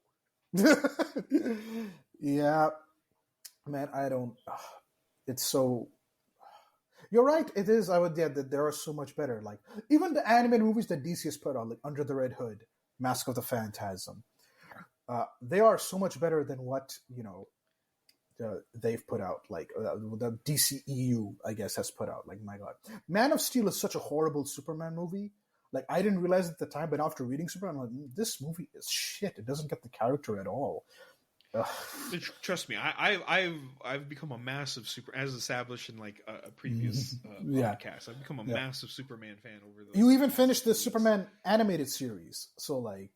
Yeah, man, I don't. It's so. You're right. It is. I would. Yeah, there are so much better. Like even the animated movies that DC has put on, like Under the Red Hood, Mask of the Phantasm. They are so much better than what they've put out, like the DCEU, I guess, has put out. Like, my God, Man of Steel is such a horrible Superman movie. Like, I didn't realize at the time, but after reading Superman, I'm like, this movie is shit. It doesn't get the character at all. Trust me, I've become a massive as established in like a previous podcast. I've become a massive Superman fan over the. You even finished the Superman animated series, so like,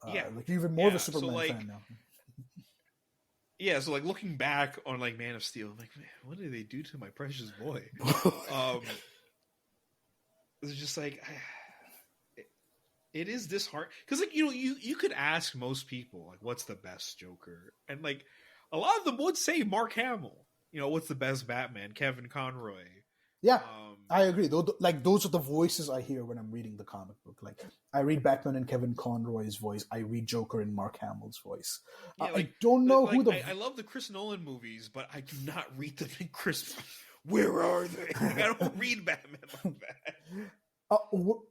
like you're even more of a Superman fan now. Yeah, so like looking back on like Man of Steel, I'm like, man, what did they do to my precious boy? It's just like. It is disheartening because, like, you could ask most people, like, what's the best Joker, and like a lot of them would say Mark Hamill. What's the best Batman? Kevin Conroy. Yeah, I agree. Those are the voices I hear when I'm reading the comic book. Like, I read Batman in Kevin Conroy's voice. I read Joker in Mark Hamill's voice. Yeah, I don't know who I love the Chris Nolan movies, but I do not read them in Chris. Where are they? Like, I don't read Batman like that.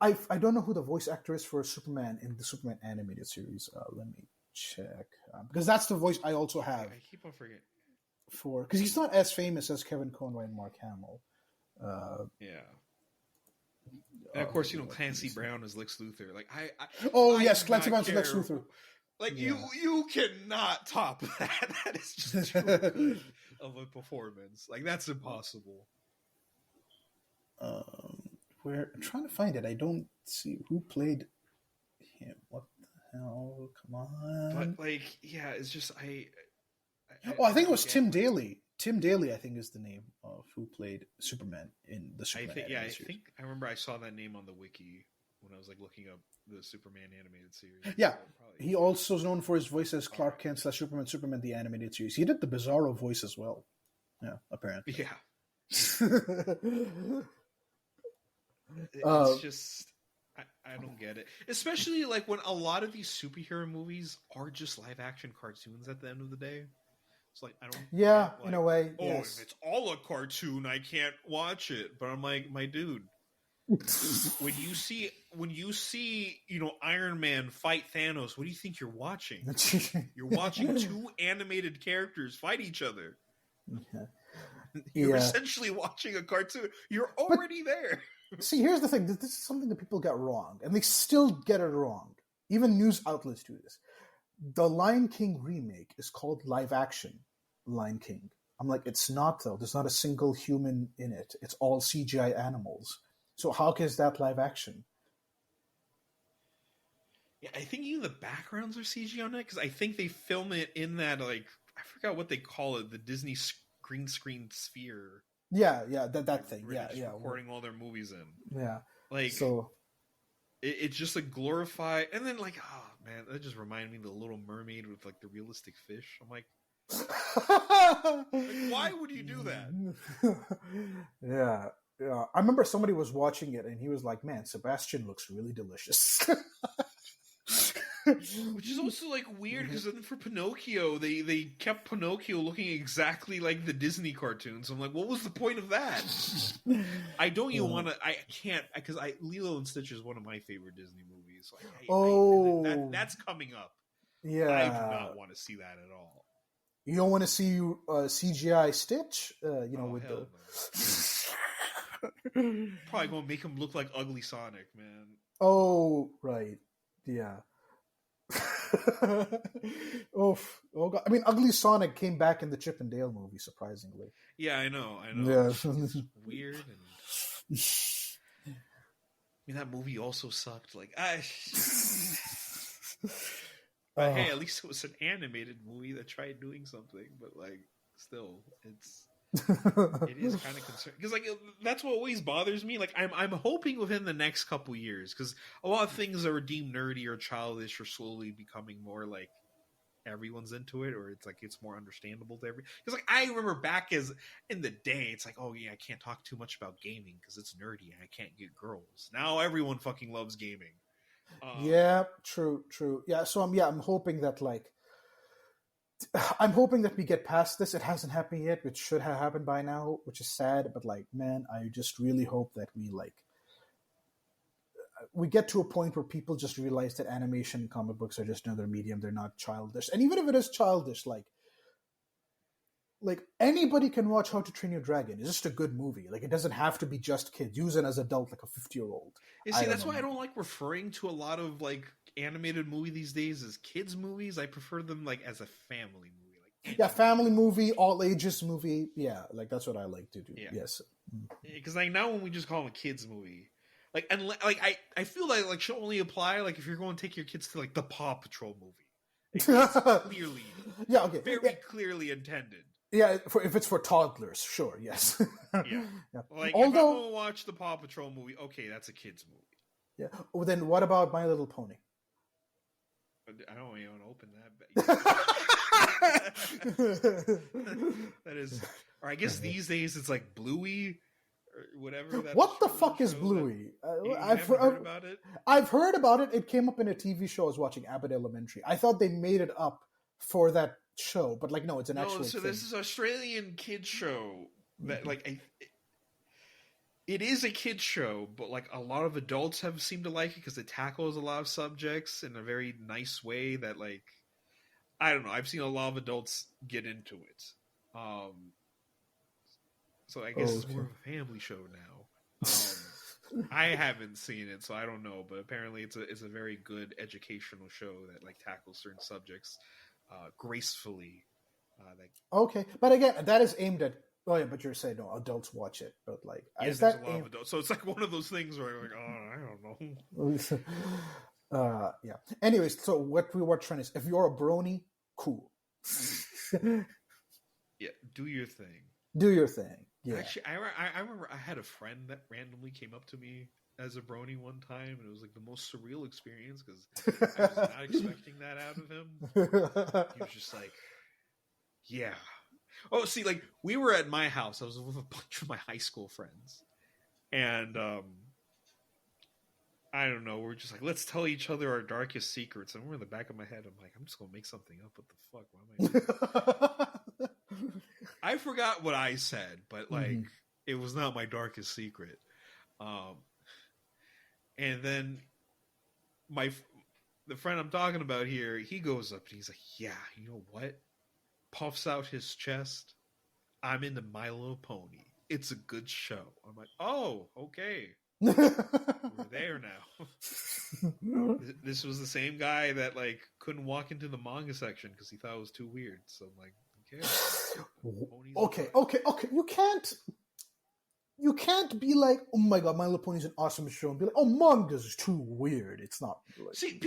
I don't know who the voice actor is for Superman in the Superman animated series. Let me check, because that's the voice I also have. I keep on forgetting because he's not as famous as Kevin Conroy and Mark Hamill. Yeah, and of course, Clancy Brown as Lex Luthor. Like yes, Clancy Brown as Lex Luthor. Like you cannot top that. That is just too good of a performance. Like, that's impossible. I'm trying to find it. I don't see who played him. What the hell? Come on. But it's just I think it was Tim Daly. Tim Daly, I think, is the name of who played Superman in the Superman animated series. I remember I saw that name on the wiki when I was like looking up the Superman animated series. Yeah, he also is known for his voice as Clark Kent / Superman the animated series. He did the Bizarro voice as well. Yeah, apparently. Yeah. It's just I don't get it, especially like when a lot of these superhero movies are just live action cartoons at the end of the day. It's like, I don't in a way, if it's all a cartoon, I can't watch it. But I'm like, my dude, when you see Iron Man fight Thanos, what do you think you're watching? You're watching two animated characters fight each other. You're essentially watching a cartoon. You're already there. See, here's the thing. This is something that people get wrong, and they still get it wrong. Even news outlets do this. The Lion King remake is called live action Lion King. I'm like, it's not, though. There's not a single human in it. It's all CGI animals. So how is that live action? Yeah, I think even the backgrounds are CGI on it, because I think they film it in that, like, I forgot what they call it, the Disney green screen sphere. Yeah, that thing. Yeah. Recording all their movies in. Yeah. Like, so it's just a glorified, and then like, oh man, that just reminded me of the Little Mermaid with like the realistic fish. I'm like, why would you do that? Yeah. I remember somebody was watching it and he was like, "Man, Sebastian looks really delicious." Which is also like weird, because then for Pinocchio, they kept Pinocchio looking exactly like the Disney cartoons. I'm like, what was the point of that? I don't even want to. I can't, because Lilo and Stitch is one of my favorite Disney movies. Like, that's coming up. Yeah, I do not want to see that at all. You don't want to see CGI Stitch, with the. No. Probably gonna make him look like Ugly Sonic, man. Oh right, yeah. Oh God! I mean, Ugly Sonic came back in the Chip and Dale movie, surprisingly. Yeah, I know. Yeah. It's weird. And I mean, that movie also sucked. Like, but hey, at least it was an animated movie that tried doing something. But like, still, it is kind of concerning, because like that's what always bothers me. Like, I'm hoping within the next couple years, because a lot of things that were deemed nerdy or childish are slowly becoming more like everyone's into it, or it's like it's more understandable to everyone. Because like, I remember back as in the day, it's like, oh yeah, I can't talk too much about gaming because it's nerdy and I can't get girls. Now everyone fucking loves gaming. Yeah, true. Yeah, so I'm hoping that we get past this. It hasn't happened yet, which should have happened by now, which is sad. But like, man, I just really hope that we get to a point where people just realize that animation and comic books are just another medium. They're not childish. And even if it is childish, like, like anybody can watch How to Train Your Dragon. It's just a good movie. Like it doesn't have to be just kids. Use it as adult, like a 50-year-old. You see, that's why I don't like referring to a lot of like animated movie these days as kids movies. I prefer them like as a family movie. Like family movie, all ages movie. Yeah, like that's what I like to do. Yeah. Yes. Because like now when we just call them a kids movie, like and like I feel like should only apply like if you're going to take your kids to like the Paw Patrol movie. It's clearly, very clearly intended. Yeah, if it's for toddlers, sure, yes. Yeah. Like, if I'm going to watch the Paw Patrol movie, okay, that's a kid's movie. Yeah. Well, then what about My Little Pony? I don't even open that. That is... Or I guess these days it's like Bluey or whatever. What the fuck is Bluey? I've heard about it. I've heard about it. It came up in a TV show I was watching, Abbott Elementary. I thought they made it up for that show, but like no, it's an actual thing. This is an Australian kids show that like it is a kids show, but like a lot of adults have seemed to like it because it tackles a lot of subjects in a very nice way that like I don't know. I've seen a lot of adults get into it. So I guess it's more of a family show now. I haven't seen it, so I don't know. But apparently, it's a very good educational show that like tackles certain subjects gracefully. Okay, but again, that is aimed at. Oh yeah, but you're saying no, adults watch it, but like is that a lot of adults? So it's like one of those things where you're like, oh, I don't know. Yeah. Anyways, so what we were trying is, if you're a brony, cool. Yeah, do your thing. Do your thing. Yeah. Actually, I remember I had a friend that randomly came up to me as a brony one time, and it was like the most surreal experience because I was not expecting that out of him. He was just like, yeah. Oh, see, like, we were at my house. I was with a bunch of my high school friends. And, I don't know, we're just like, let's tell each other our darkest secrets. And we're in the back of my head, I'm like, I'm just going to make something up. What the fuck? Why am I doing that? I forgot what I said, but, like, it was not my darkest secret. And then the friend I'm talking about here, he goes up and he's like, yeah, you know what? Puffs out his chest. I'm into My Little Pony. It's a good show. I'm like, oh, okay. We're there now. This was the same guy that like couldn't walk into the manga section because he thought it was too weird. So I'm like, okay. Okay. You can't be like, oh my god, My Little Pony is an awesome show, and be like, oh, mangas is too weird. It's not. Like... See,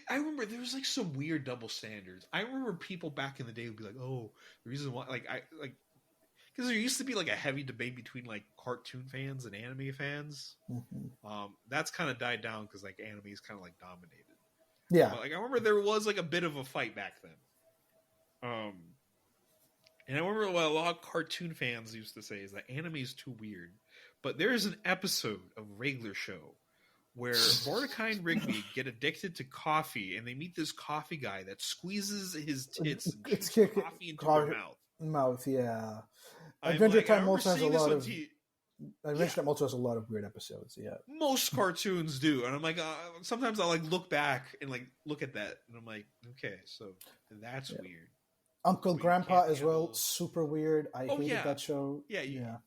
I remember there was like some weird double standards. I remember people back in the day would be like, oh, the reason why, because there used to be like a heavy debate between like cartoon fans and anime fans. That's kind of died down because like anime is kind of like dominated. Yeah, but, like I remember there was like a bit of a fight back then. And I remember what a lot of cartoon fans used to say is that anime is too weird. But there is an episode of Regular Show where Mordecai and Rigby get addicted to coffee, and they meet this coffee guy that squeezes his tits and shoots coffee into their mouth. Yeah. Adventure Time also has a lot of... Adventure Time also has a lot of weird episodes, yeah. Most cartoons do. And I'm like, sometimes I'll like look back and like look at that, and I'm like, okay, so that's weird. Uncle Grandpa as well, super weird. I hated that show. Yeah.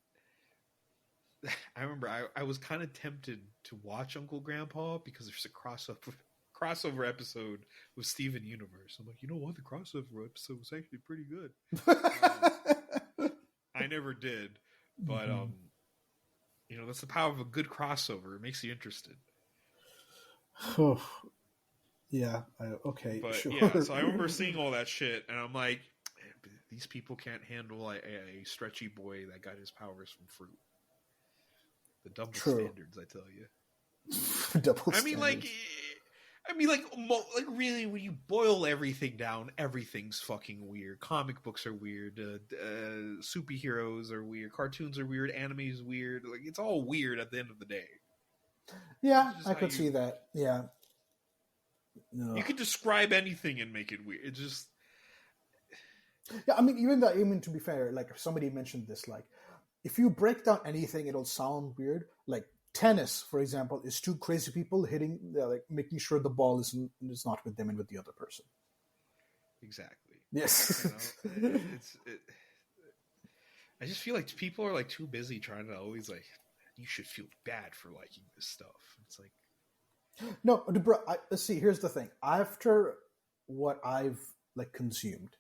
I remember I was kind of tempted to watch Uncle Grandpa because there's a crossover episode with Steven Universe. I'm like, you know what? The crossover episode was actually pretty good. I never did, but that's the power of a good crossover. It makes you interested. Yeah. Okay. But sure. yeah, so I remember seeing all that shit, and I'm like, these people can't handle a stretchy boy that got his powers from fruit. The double standards, I tell you. Really, when you boil everything down, everything's fucking weird. Comic books are weird. Superheroes are weird. Cartoons are weird. Anime is weird. Like, it's all weird at the end of the day. Yeah, I could see that. Yeah. No. You could describe anything and make it weird. It just... Yeah, I mean, to be fair, like, if somebody mentioned this, like, if you break down anything, it'll sound weird. Like, tennis, for example, is two crazy people hitting, like, making sure the ball is not with them and with the other person. Exactly. Yes. I just feel like people are like too busy trying to always like, you should feel bad for liking this stuff. It's like, No, bro. See, here's the thing. After what I've like consumed,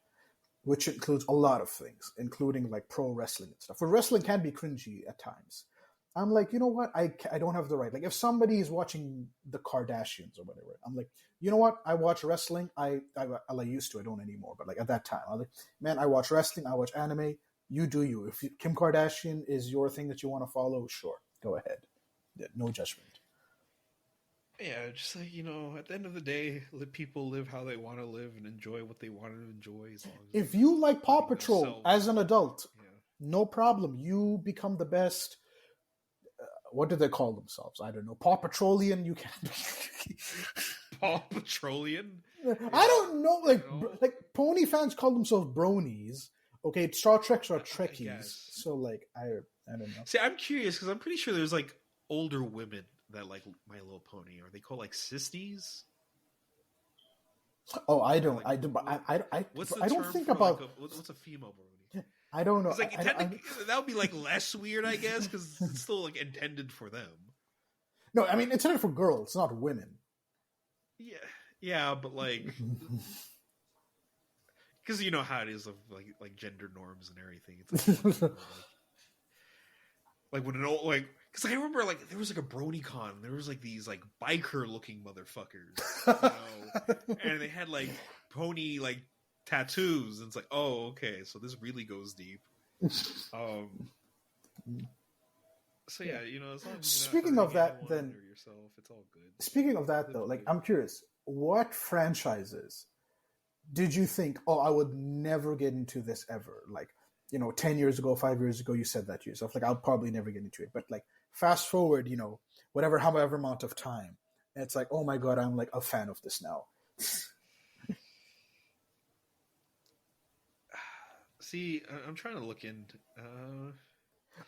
which includes a lot of things, including like pro wrestling and stuff. Where wrestling can be cringy at times. I'm like, you know what? I don't have the right. Like, if somebody is watching the Kardashians or whatever, I'm like, you know what? I watch wrestling. I used to. I don't anymore. But like at that time, I'm like, man, I watch wrestling. I watch anime. You do you. If Kim Kardashian is your thing that you want to follow, sure, go ahead. No judgment. yeah, just like, at the end of the day, let people live how they want to live and enjoy what they want to enjoy. As long as if you like Paw Patrol themselves. as an adult, Yeah. no problem. You become the best. What do they call themselves? I don't know. Paw Patrolian. You can. Paw Patrolian. I don't know. Like pony fans call themselves bronies. Okay, Star Treks are Trekkies. So like I don't know. See, I'm curious because I'm pretty sure there's like older women that like My Little Pony. Are they called like sisters? Oh, I don't. Like, I don't think about. Like what's a female brony? I don't know. Like, that would be like less weird, I guess, because it's still like intended for them. No, I mean it's intended for girls, not women. Yeah, but like, because you know how it is of like gender norms and everything. It's like when an old because I remember like there was like a BronyCon. There was like these like biker looking motherfuckers, and they had like pony like tattoos, and it's like, oh, okay, so this really goes deep. So yeah, as long as speaking of that, then yourself, it's all good. Speaking of that, though, like I'm curious, what franchises did you think? Oh, I would never get into this ever. Like 10 years ago, 5 years ago, you said that to yourself. Like I'll probably never get into it. But like fast forward, however amount of time, and it's like, oh my god, I'm like a fan of this now. See, I'm trying to look into.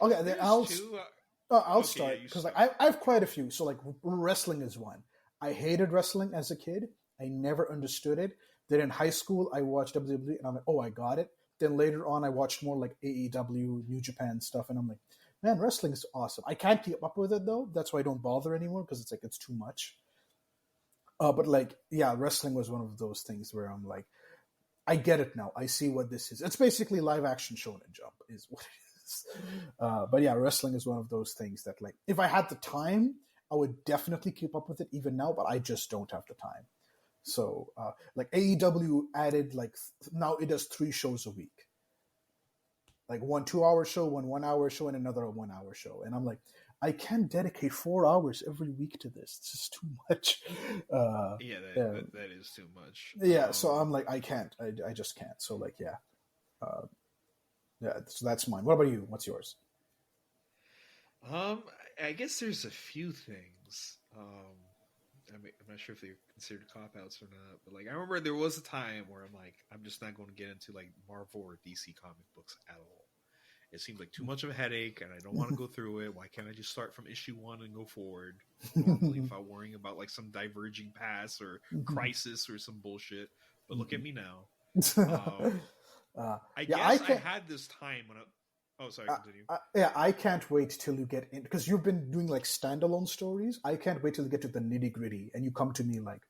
Okay, then I'll start yeah, because like I have quite a few. So like wrestling is one. I hated wrestling as a kid. I never understood it. Then in high school, I watched WWE, and I'm like, oh, I got it. Then later on, I watched more like AEW, New Japan stuff, and I'm like, man, wrestling is awesome. I can't keep up with it though. That's why I don't bother anymore because it's too much. But like, yeah, wrestling was one of those things where I'm like, I get it now. I see what this is. It's basically live action Shonen Jump is what it is. But yeah, wrestling is one of those things that like, if I had the time, I would definitely keep up with it even now, but I just don't have the time. So like AEW added like now it does 3 shows a week. Like 1 2-hour show, 1 1-hour show, and another 1-hour show. And I'm like, I can't dedicate 4 hours every week to this. It's just too much. That is too much. Yeah, so I'm like, I can't. I just can't. So like, yeah. So that's mine. What about you? What's yours? I guess there's a few things. I'm not sure if they're considered cop-outs or not, but like I remember there was a time where I'm like, I'm just not going to get into like Marvel or DC comic books at all. It seems like too much of a headache, and I don't want to go through it. Why can't I just start from issue 1 and go forward? Normally, if I'm worrying about like some diverging past or crisis or some bullshit, but look at me now. I had this time when oh, sorry, continue. I can't wait till you get in, because you've been doing like standalone stories. I can't wait till you get to the nitty gritty and you come to me like,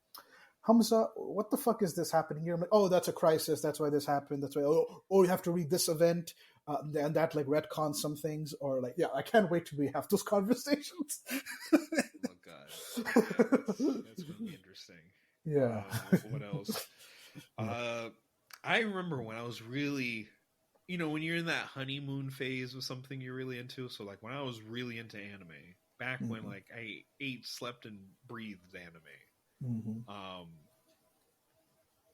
Hamza, what the fuck is this happening here? I'm like, oh, that's a crisis. That's why this happened. That's why, you have to read this event. And that like retcons some things, or like, yeah, I can't wait till we have those conversations. Oh, God. Yeah, that's really interesting. Yeah. What else? I remember when I was really... when you're in that honeymoon phase with something you're really into. So like when I was really into anime, back when like I ate, slept, and breathed anime.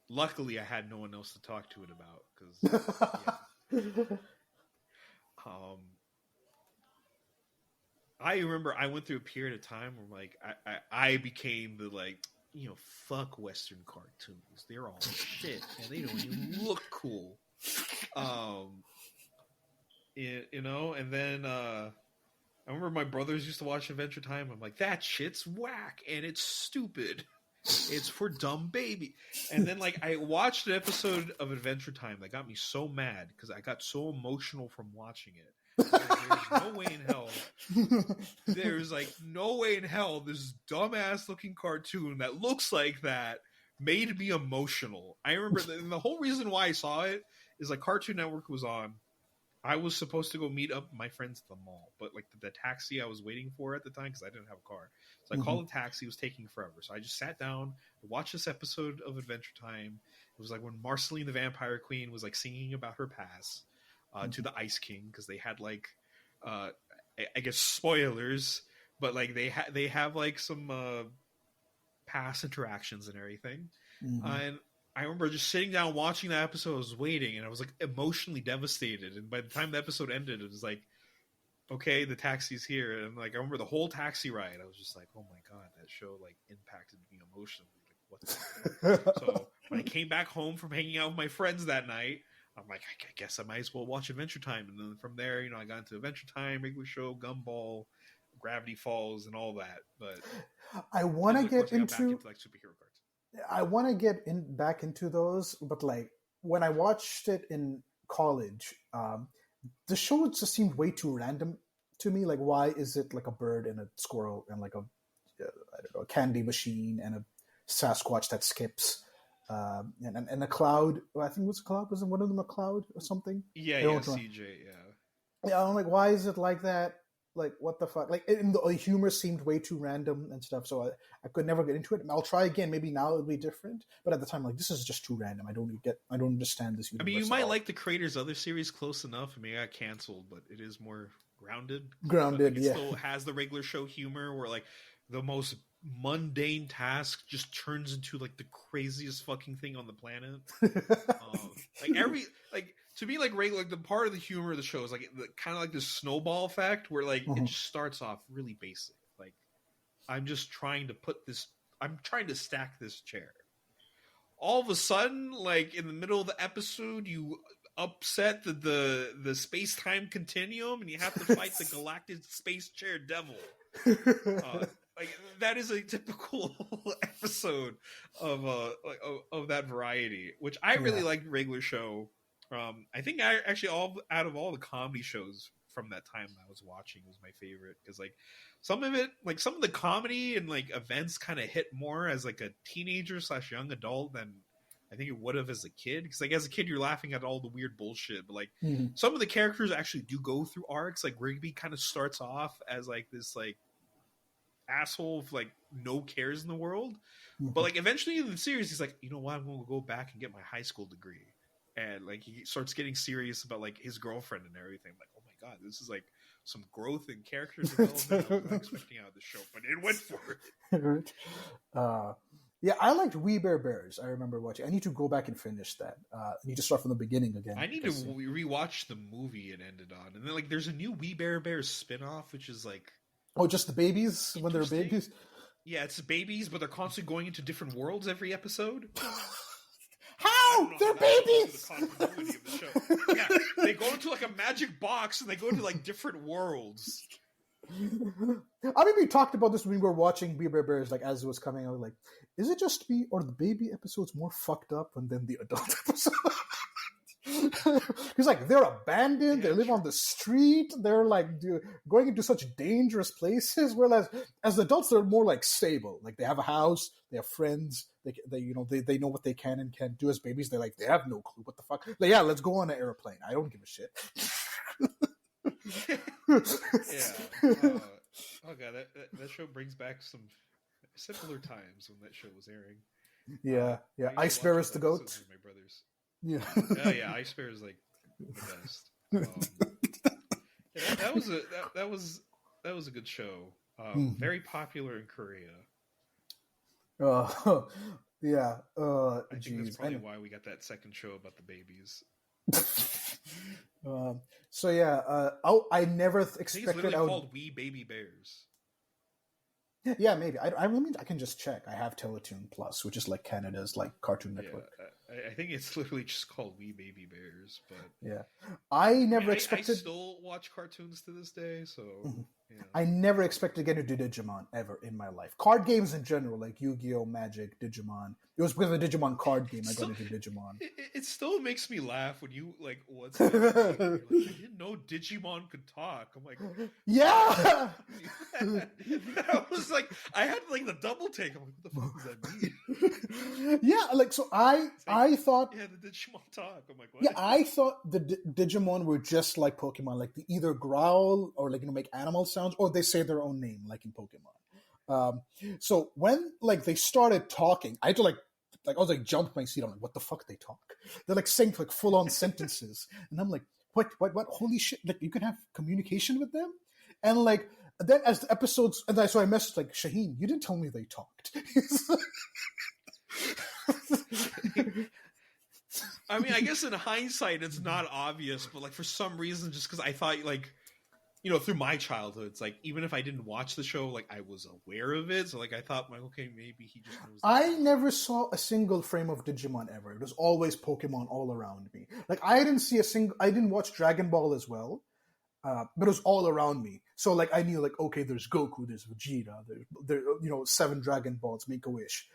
Luckily I had no one else to talk to it about because I remember I went through a period of time where like I became the like, fuck Western cartoons. They're all shit and they don't even look cool. And then I remember my brothers used to watch Adventure Time. I'm like, that shit's whack and it's stupid. It's for dumb baby. And then like I watched an episode of Adventure Time that got me so mad because I got so emotional from watching it. There's no way in hell. There's like no way in hell this dumbass looking cartoon that looks like that made me emotional. I remember the whole reason why I saw it is like Cartoon Network was on. I was supposed to go meet up my friends at the mall, but like the taxi I was waiting for at the time because I didn't have a car. So I called the taxi. It was taking forever. So I just sat down, watched this episode of Adventure Time. It was like when Marceline the Vampire Queen was like singing about her past to the Ice King because they had like, I guess spoilers, but like they have like some past interactions and everything. And I remember just sitting down watching that episode. I was waiting, and I was like emotionally devastated. And by the time the episode ended, it was like, okay, the taxi's here. And like I remember the whole taxi ride. I was just like, oh my god, that show like impacted me emotionally. Like what the fuck? So when I came back home from hanging out with my friends that night, I'm like, I guess I might as well watch Adventure Time. And then from there, I got into Adventure Time, regular show, Gumball, Gravity Falls, and all that. But I want to get back into like superhero cards. I want to get back into those, but like when I watched it in college, the show just seemed way too random to me. Like, why is it like a bird and a squirrel and like a a candy machine and a Sasquatch that skips, and a cloud? I think it was a cloud. Wasn't one of them a cloud or something? Yeah, CJ, yeah. Yeah, I'm like, why is it like that? Like, what the fuck? Like, the humor seemed way too random and stuff, so I could never get into it. I'll try again. Maybe now it'll be different. But at the time, like, this is just too random. I don't understand this universe. I mean, you might like the creator's other series Close Enough. I mean, it got canceled, but it is more grounded. Grounded, like, yeah. It still has the regular show humor where, like, the most mundane task just turns into, like, the craziest fucking thing on the planet. To me, like regular, like the part of the humor of the show is like kind of like this snowball effect where like it just starts off really basic. Like I'm trying to stack this chair. All of a sudden, like in the middle of the episode, you upset the space time continuum and you have to fight the galactic space chair devil. Like that is a typical episode of that variety, which I really liked. Regular show. I think I actually out of all the comedy shows from that time I was watching was my favorite because like some of the comedy and like events kind of hit more as like a teenager / young adult than I think it would have as a kid. Because like as a kid you're laughing at all the weird bullshit, but like some of the characters actually do go through arcs. Like Rigby kind of starts off as like this like asshole of like no cares in the world, but like eventually in the series he's like, you know what, I'm going to go back and get my high school degree. And like he starts getting serious about like his girlfriend and everything. I'm like, oh my god, this is like some growth in character development I was not expecting out of the show, but it went for it. Yeah, I liked We Bare Bears. I remember watching. I need to go back and finish that. I need to start from the beginning again. I need to rewatch the movie it ended on, and then like there's a new We Bare Bears spinoff, which is like just the babies when they're babies. Yeah, it's babies, but they're constantly going into different worlds every episode. How? They're babies! The continuity of the show. Yeah, they go into like a magic box and they go into like different worlds. I mean, we talked about this when we were watching We Bare Bears, like as it was coming out. Like, is it just me or the baby episodes more fucked up than the adult episode? Because like they're abandoned, they live on the street, they're like going into such dangerous places. Whereas as adults, they're more like stable. Like they have a house, they have friends, they know what they can and can't do. As babies, they have no clue what the fuck. Like, yeah, let's go on an airplane. I don't give a shit. Yeah. Oh god, that show brings back some simpler times when that show was airing. Yeah. Ice Bear is the goat. With my brothers. Yeah. Yeah. Ice Bear is like the best. That was a good show. Very popular in Korea. Yeah. I think that's probably why we got that second show about the babies. So yeah, I never expected. I think it's literally called We Baby Bears. Yeah, maybe. I mean, I can just check. I have Teletoon Plus, which is like Canada's like Cartoon Network. I think it's literally just called We Baby Bears. But yeah, I never expected. I still watch cartoons to this day, so I never expected to get into Digimon ever in my life. Card games in general, like Yu-Gi-Oh, Magic, Digimon. It was because of the Digimon card game I got into Digimon. It still makes me laugh when you like what's happening. Like, I didn't know Digimon could talk. I'm like, yeah. I was like, I had like the double take. I'm like, what the fuck does that mean? Yeah, like so I thought the Digimon talk. I'm like, what? Yeah, I thought the Digimon were just like Pokemon, like they either growl or like make animal sounds, or they say their own name, like in Pokemon. So when like they started talking, I had to like I was like jump my seat. I'm like, what the fuck they talk? They're like saying like full on sentences, and I'm like, what? Holy shit! Like you can have communication with them, and like then as the episodes, and so I messaged like Shaheen, you didn't tell me they talked. I mean, I guess in hindsight, it's not obvious, but like for some reason, just because I thought like, through my childhood, it's like even if I didn't watch the show, like I was aware of it. So like I thought, like, okay, maybe he just knows. I never saw a single frame of Digimon ever. It was always Pokemon all around me. Like I didn't watch Dragon Ball as well, but it was all around me. So like I knew like, okay, there's Goku, there's Vegeta, there 7 Dragon Balls, Make a Wish.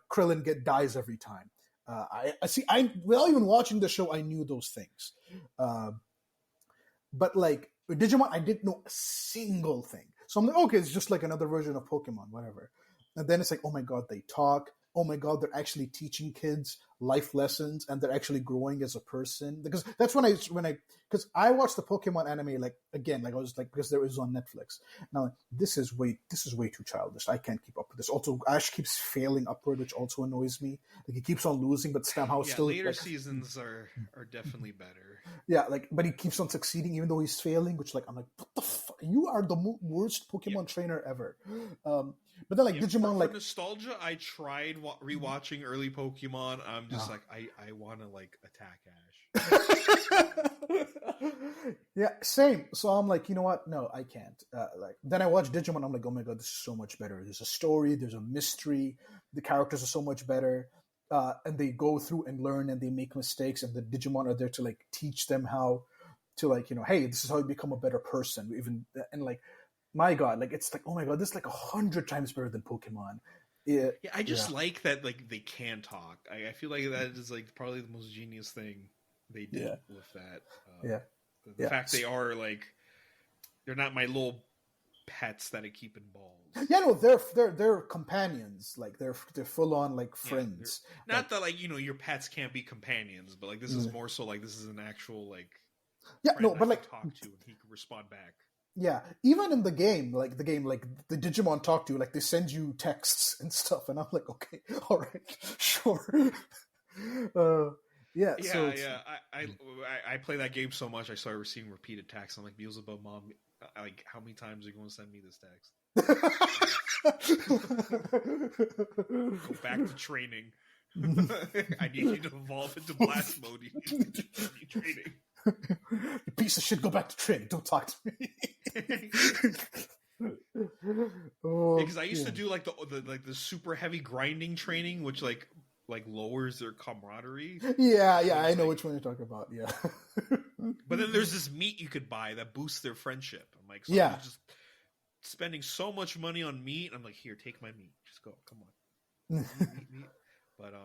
Krillin dies every time. I see. Without even watching the show, I knew those things. But like with Digimon, I didn't know a single thing. So I'm like, okay, it's just like another version of Pokemon, whatever. And then it's like, oh my god, they talk. Oh my god, they're actually teaching kids life lessons, and they're actually growing as a person. Because that's when I watched the Pokemon anime like again, like I was like because there is on Netflix. Now like, this is way too childish. I can't keep up with this. Also, Ash keeps failing upward, which also annoys me. Like he keeps on losing, but somehow still later seasons are definitely better. Yeah, like but he keeps on succeeding even though he's failing, which like I'm like, what the fuck? You are the worst Pokemon trainer ever. But then like Digimon, for nostalgia, I tried rewatching early Pokemon. I'm just like I want to like attack Ash. Yeah, same. So I'm like, you know what? No, I can't. Like then I watch Digimon. I'm like, oh my god, this is so much better. There's a story. There's a mystery. The characters are so much better. And they go through and learn and they make mistakes, and the Digimon are there to like teach them how to like hey, this is how you become a better person. Even and like my god, like it's like oh my god, this is like 100 times better than Pokemon. I just like that like they can talk. I feel like that is like probably the most genius thing they did with that. The fact they are like they're not my little pets that I keep in balls. Yeah, no, they're companions. Like they're full on like friends. Not that like your pets can't be companions, but like this is more so like this is an actual like but like talk to and he can respond back. Yeah, even in the game, like the Digimon talk to you, like they send you texts and stuff, and I'm like, okay, all right, sure. I play that game so much, I started receiving repeated texts. I'm like, Beelzebub, Mom, like, how many times are you going to send me this text? Go back to training. I need you to evolve into blast mode. You need to continue training. You piece of shit, go back to training. Don't talk to me. Because I used to do like the super heavy grinding training, which like lowers their camaraderie. Yeah, I know which one you're talking about. Yeah. But then there's this meat you could buy that boosts their friendship. I'm like, I'm just spending so much money on meat. I'm like, here, take my meat. Just go. Come on. Meat. But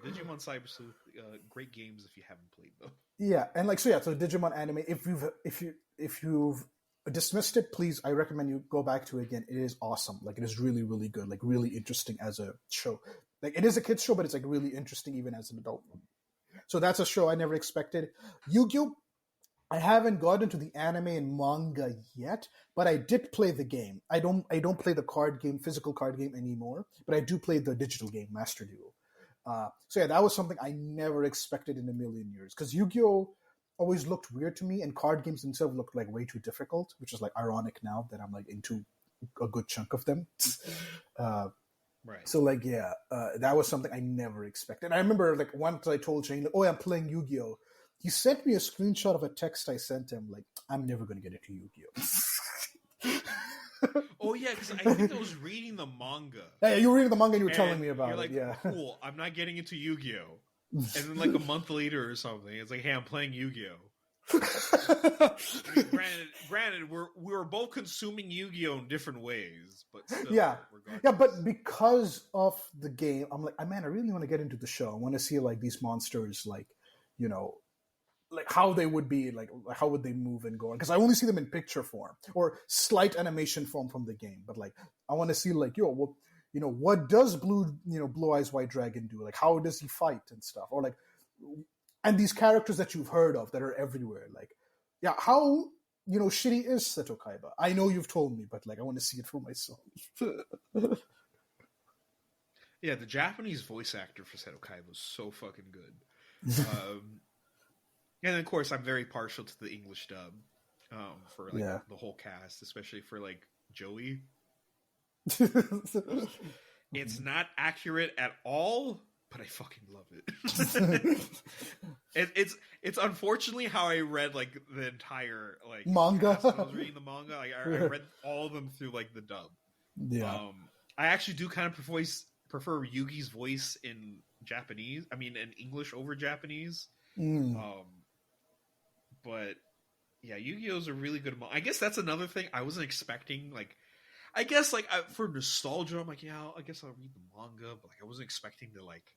Digimon Cyber Sleuth, great games if you haven't played them. Yeah, and like so Digimon anime. If you've dismissed it, please, I recommend you go back to it again. It is awesome. Like it is really, really good. Like really interesting as a show. Like it is a kids show, but it's like really interesting even as an adult. So that's a show I never expected. Yu-Gi-Oh! I haven't gotten to the anime and manga yet, but I did play the game. I don't play the physical card game anymore, but I do play the digital game, Master Duel. That was something I never expected in a million years. Because Yu-Gi-Oh! Always looked weird to me, and card games themselves looked like way too difficult, which is like ironic now that I'm like into a good chunk of them. Right. So that was something I never expected. I remember like once I told Shane, like, oh, I'm playing Yu-Gi-Oh! He sent me a screenshot of a text I sent him, like, I'm never going to get into Yu-Gi-Oh! Oh, yeah, because I think I was reading the manga. Yeah, you were reading the manga and you were telling me about it. You're like, cool, I'm not getting into Yu-Gi-Oh! And then like a month later or something, it's like, hey, I'm playing Yu-Gi-Oh! Granted, we were both consuming Yu-Gi-Oh in different ways, but still, yeah, regardless. yeah. But because of the game, I'm like, man, I really want to get into the show. I want to see like these monsters, like, you know, like how they would be, like how would they move and go? Because I only see them in picture form or slight animation form from the game. But like, I want to see like, what does Blue Eyes White Dragon do? Like, how does he fight and stuff? Or like, and these characters that you've heard of that are everywhere, like, yeah, how shitty is Seto Kaiba? I know you've told me, but like, I want to see it for myself. Yeah, the Japanese voice actor for Seto Kaiba was so fucking good. And of course, I'm very partial to the English dub for like the whole cast, especially for like Joey. It's not accurate at all, but I fucking love it. It's unfortunately how I read like the entire like manga. When I was reading the manga, like I read all of them through like the dub. Yeah, I actually do kind of prefer Yugi's voice in Japanese. I mean, in English over Japanese. But yeah, Yu-Gi-Oh's a really good manga. I guess that's another thing I wasn't expecting. Like, I guess like for nostalgia, I'm like, yeah, I guess I'll read the manga, but like I wasn't expecting to like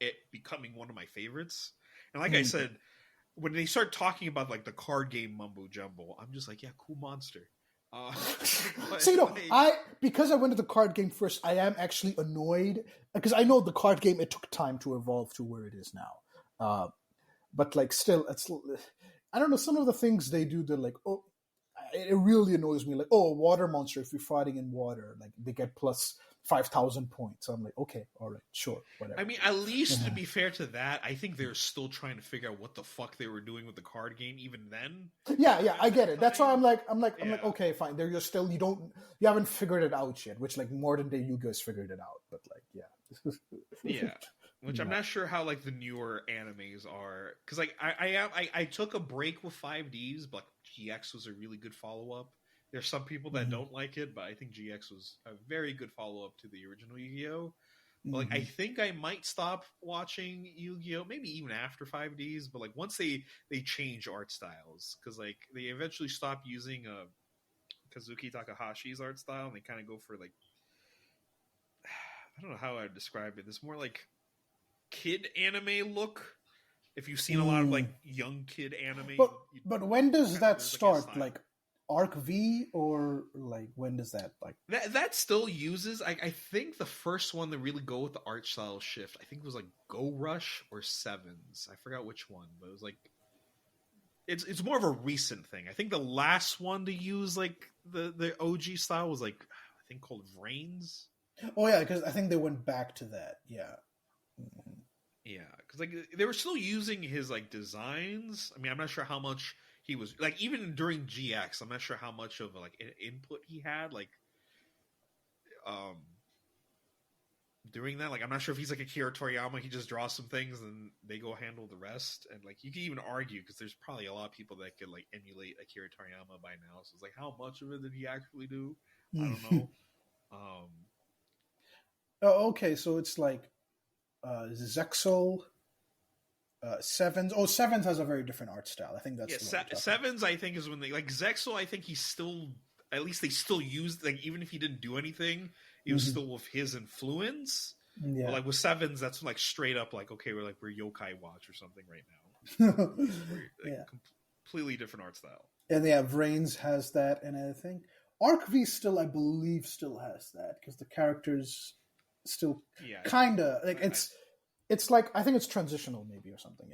it becoming one of my favorites. And like I said, when they start talking about like the card game mumbo jumbo, I'm just like, yeah, cool monster. So because I went to the card game first, I am actually annoyed because I know the card game, it took time to evolve to where it is now. But like still, I don't know, some of the things they do, they're like, oh, it really annoys me. Like, oh, a water monster, if you're fighting in water, like they get plus 5,000 points. So I'm like, okay, all right, sure, whatever. I mean, at least to be fair to that, I think they're still trying to figure out what the fuck they were doing with the card game even then. Yeah, I get it. That's why I'm like, okay, fine. They're still, you haven't figured it out yet, which like modern day Yu-Gi-Oh has figured it out. But like, yeah. Yeah. Which I'm not sure how like the newer animes are, because like I took a break with 5Ds, but GX was a really good follow up. There's some people that don't like it, but I think GX was a very good follow up to the original Yu-Gi-Oh. But like I think I might stop watching Yu-Gi-Oh, maybe even after 5Ds, but like once they change art styles, because like they eventually stop using Kazuki Takahashi's art style, and they kind of go for like, I don't know how I'd describe it. It's more like kid anime look. If you've seen a lot of like young kid anime, but when does that start? Like Arc V, or like when does that like that still uses? I think the first one to really go with the art style shift, I think it was like Go Rush or Sevens. I forgot which one, but it was like it's more of a recent thing. I think the last one to use like the OG style was like, I think called Vrains. Oh yeah, because I think they went back to that. Yeah. Yeah, because like they were still using his like designs. I mean, I'm not sure how much he was like even during GX. I'm not sure how much of like input he had like doing that. Like I'm not sure if he's like Akira Toriyama. He just draws some things and they go handle the rest. And like you can even argue because there's probably a lot of people that could like emulate Akira Toriyama by now. So it's like how much of it did he actually do? I don't know. Oh, okay, so it's like Zexal, Sevens. Oh, Sevens has a very different art style. I think that's Sevens. I think is when they like Zexal. I think he's still, at least they still used like even if he didn't do anything, it was still with his influence. Yeah. But like with Sevens, that's like straight up like okay, we're Yokai Watch or something right now. Completely different art style. And yeah, Vrains has that, and I think Arc V still, I believe, still has that because the characters still kind of like it's like I think it's transitional maybe or something.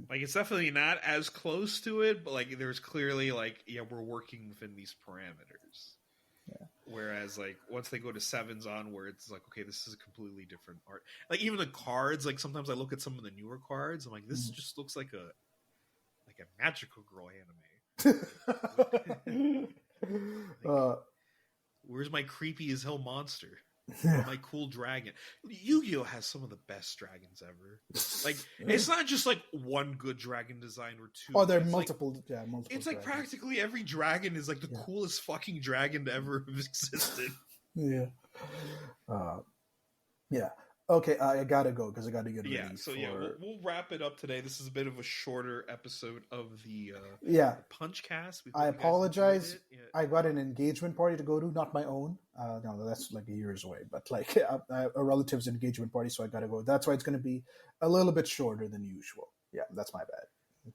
Like it's definitely not as close to it, but like there's clearly like we're working within these parameters. Whereas like once they go to Sevens onwards, it's like okay, this is a completely different art. Like even the cards, like sometimes I look at some of the newer cards, I'm like this just looks like a magical girl anime. Where's my creepy as hell monster? My cool dragon. Yu-Gi-Oh has some of the best dragons ever. Like it's not just like one good dragon design or two. Oh, there are multiple. Multiple. It's like practically every dragon is like the coolest fucking dragon to ever have existed. Okay, I gotta go because I gotta get Yeah, ready so for. we'll wrap it up today. This is a bit of a shorter episode of the Yeah, Punchcast. We I hope you guys enjoyed apologize. it. Yeah. I got an engagement party to go to, not my own. No, that's like years away, but like a relative's engagement party, so I gotta go. That's why it's gonna be a little bit shorter than usual. Yeah, that's my bad.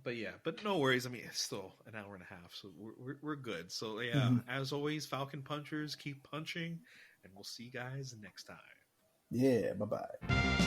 But yeah, but no worries. I mean, it's still an hour and a half, so we're good. So yeah, Mm-hmm. as always, Falcon Punchers, keep punching, and we'll see you guys next time. Yeah, bye bye.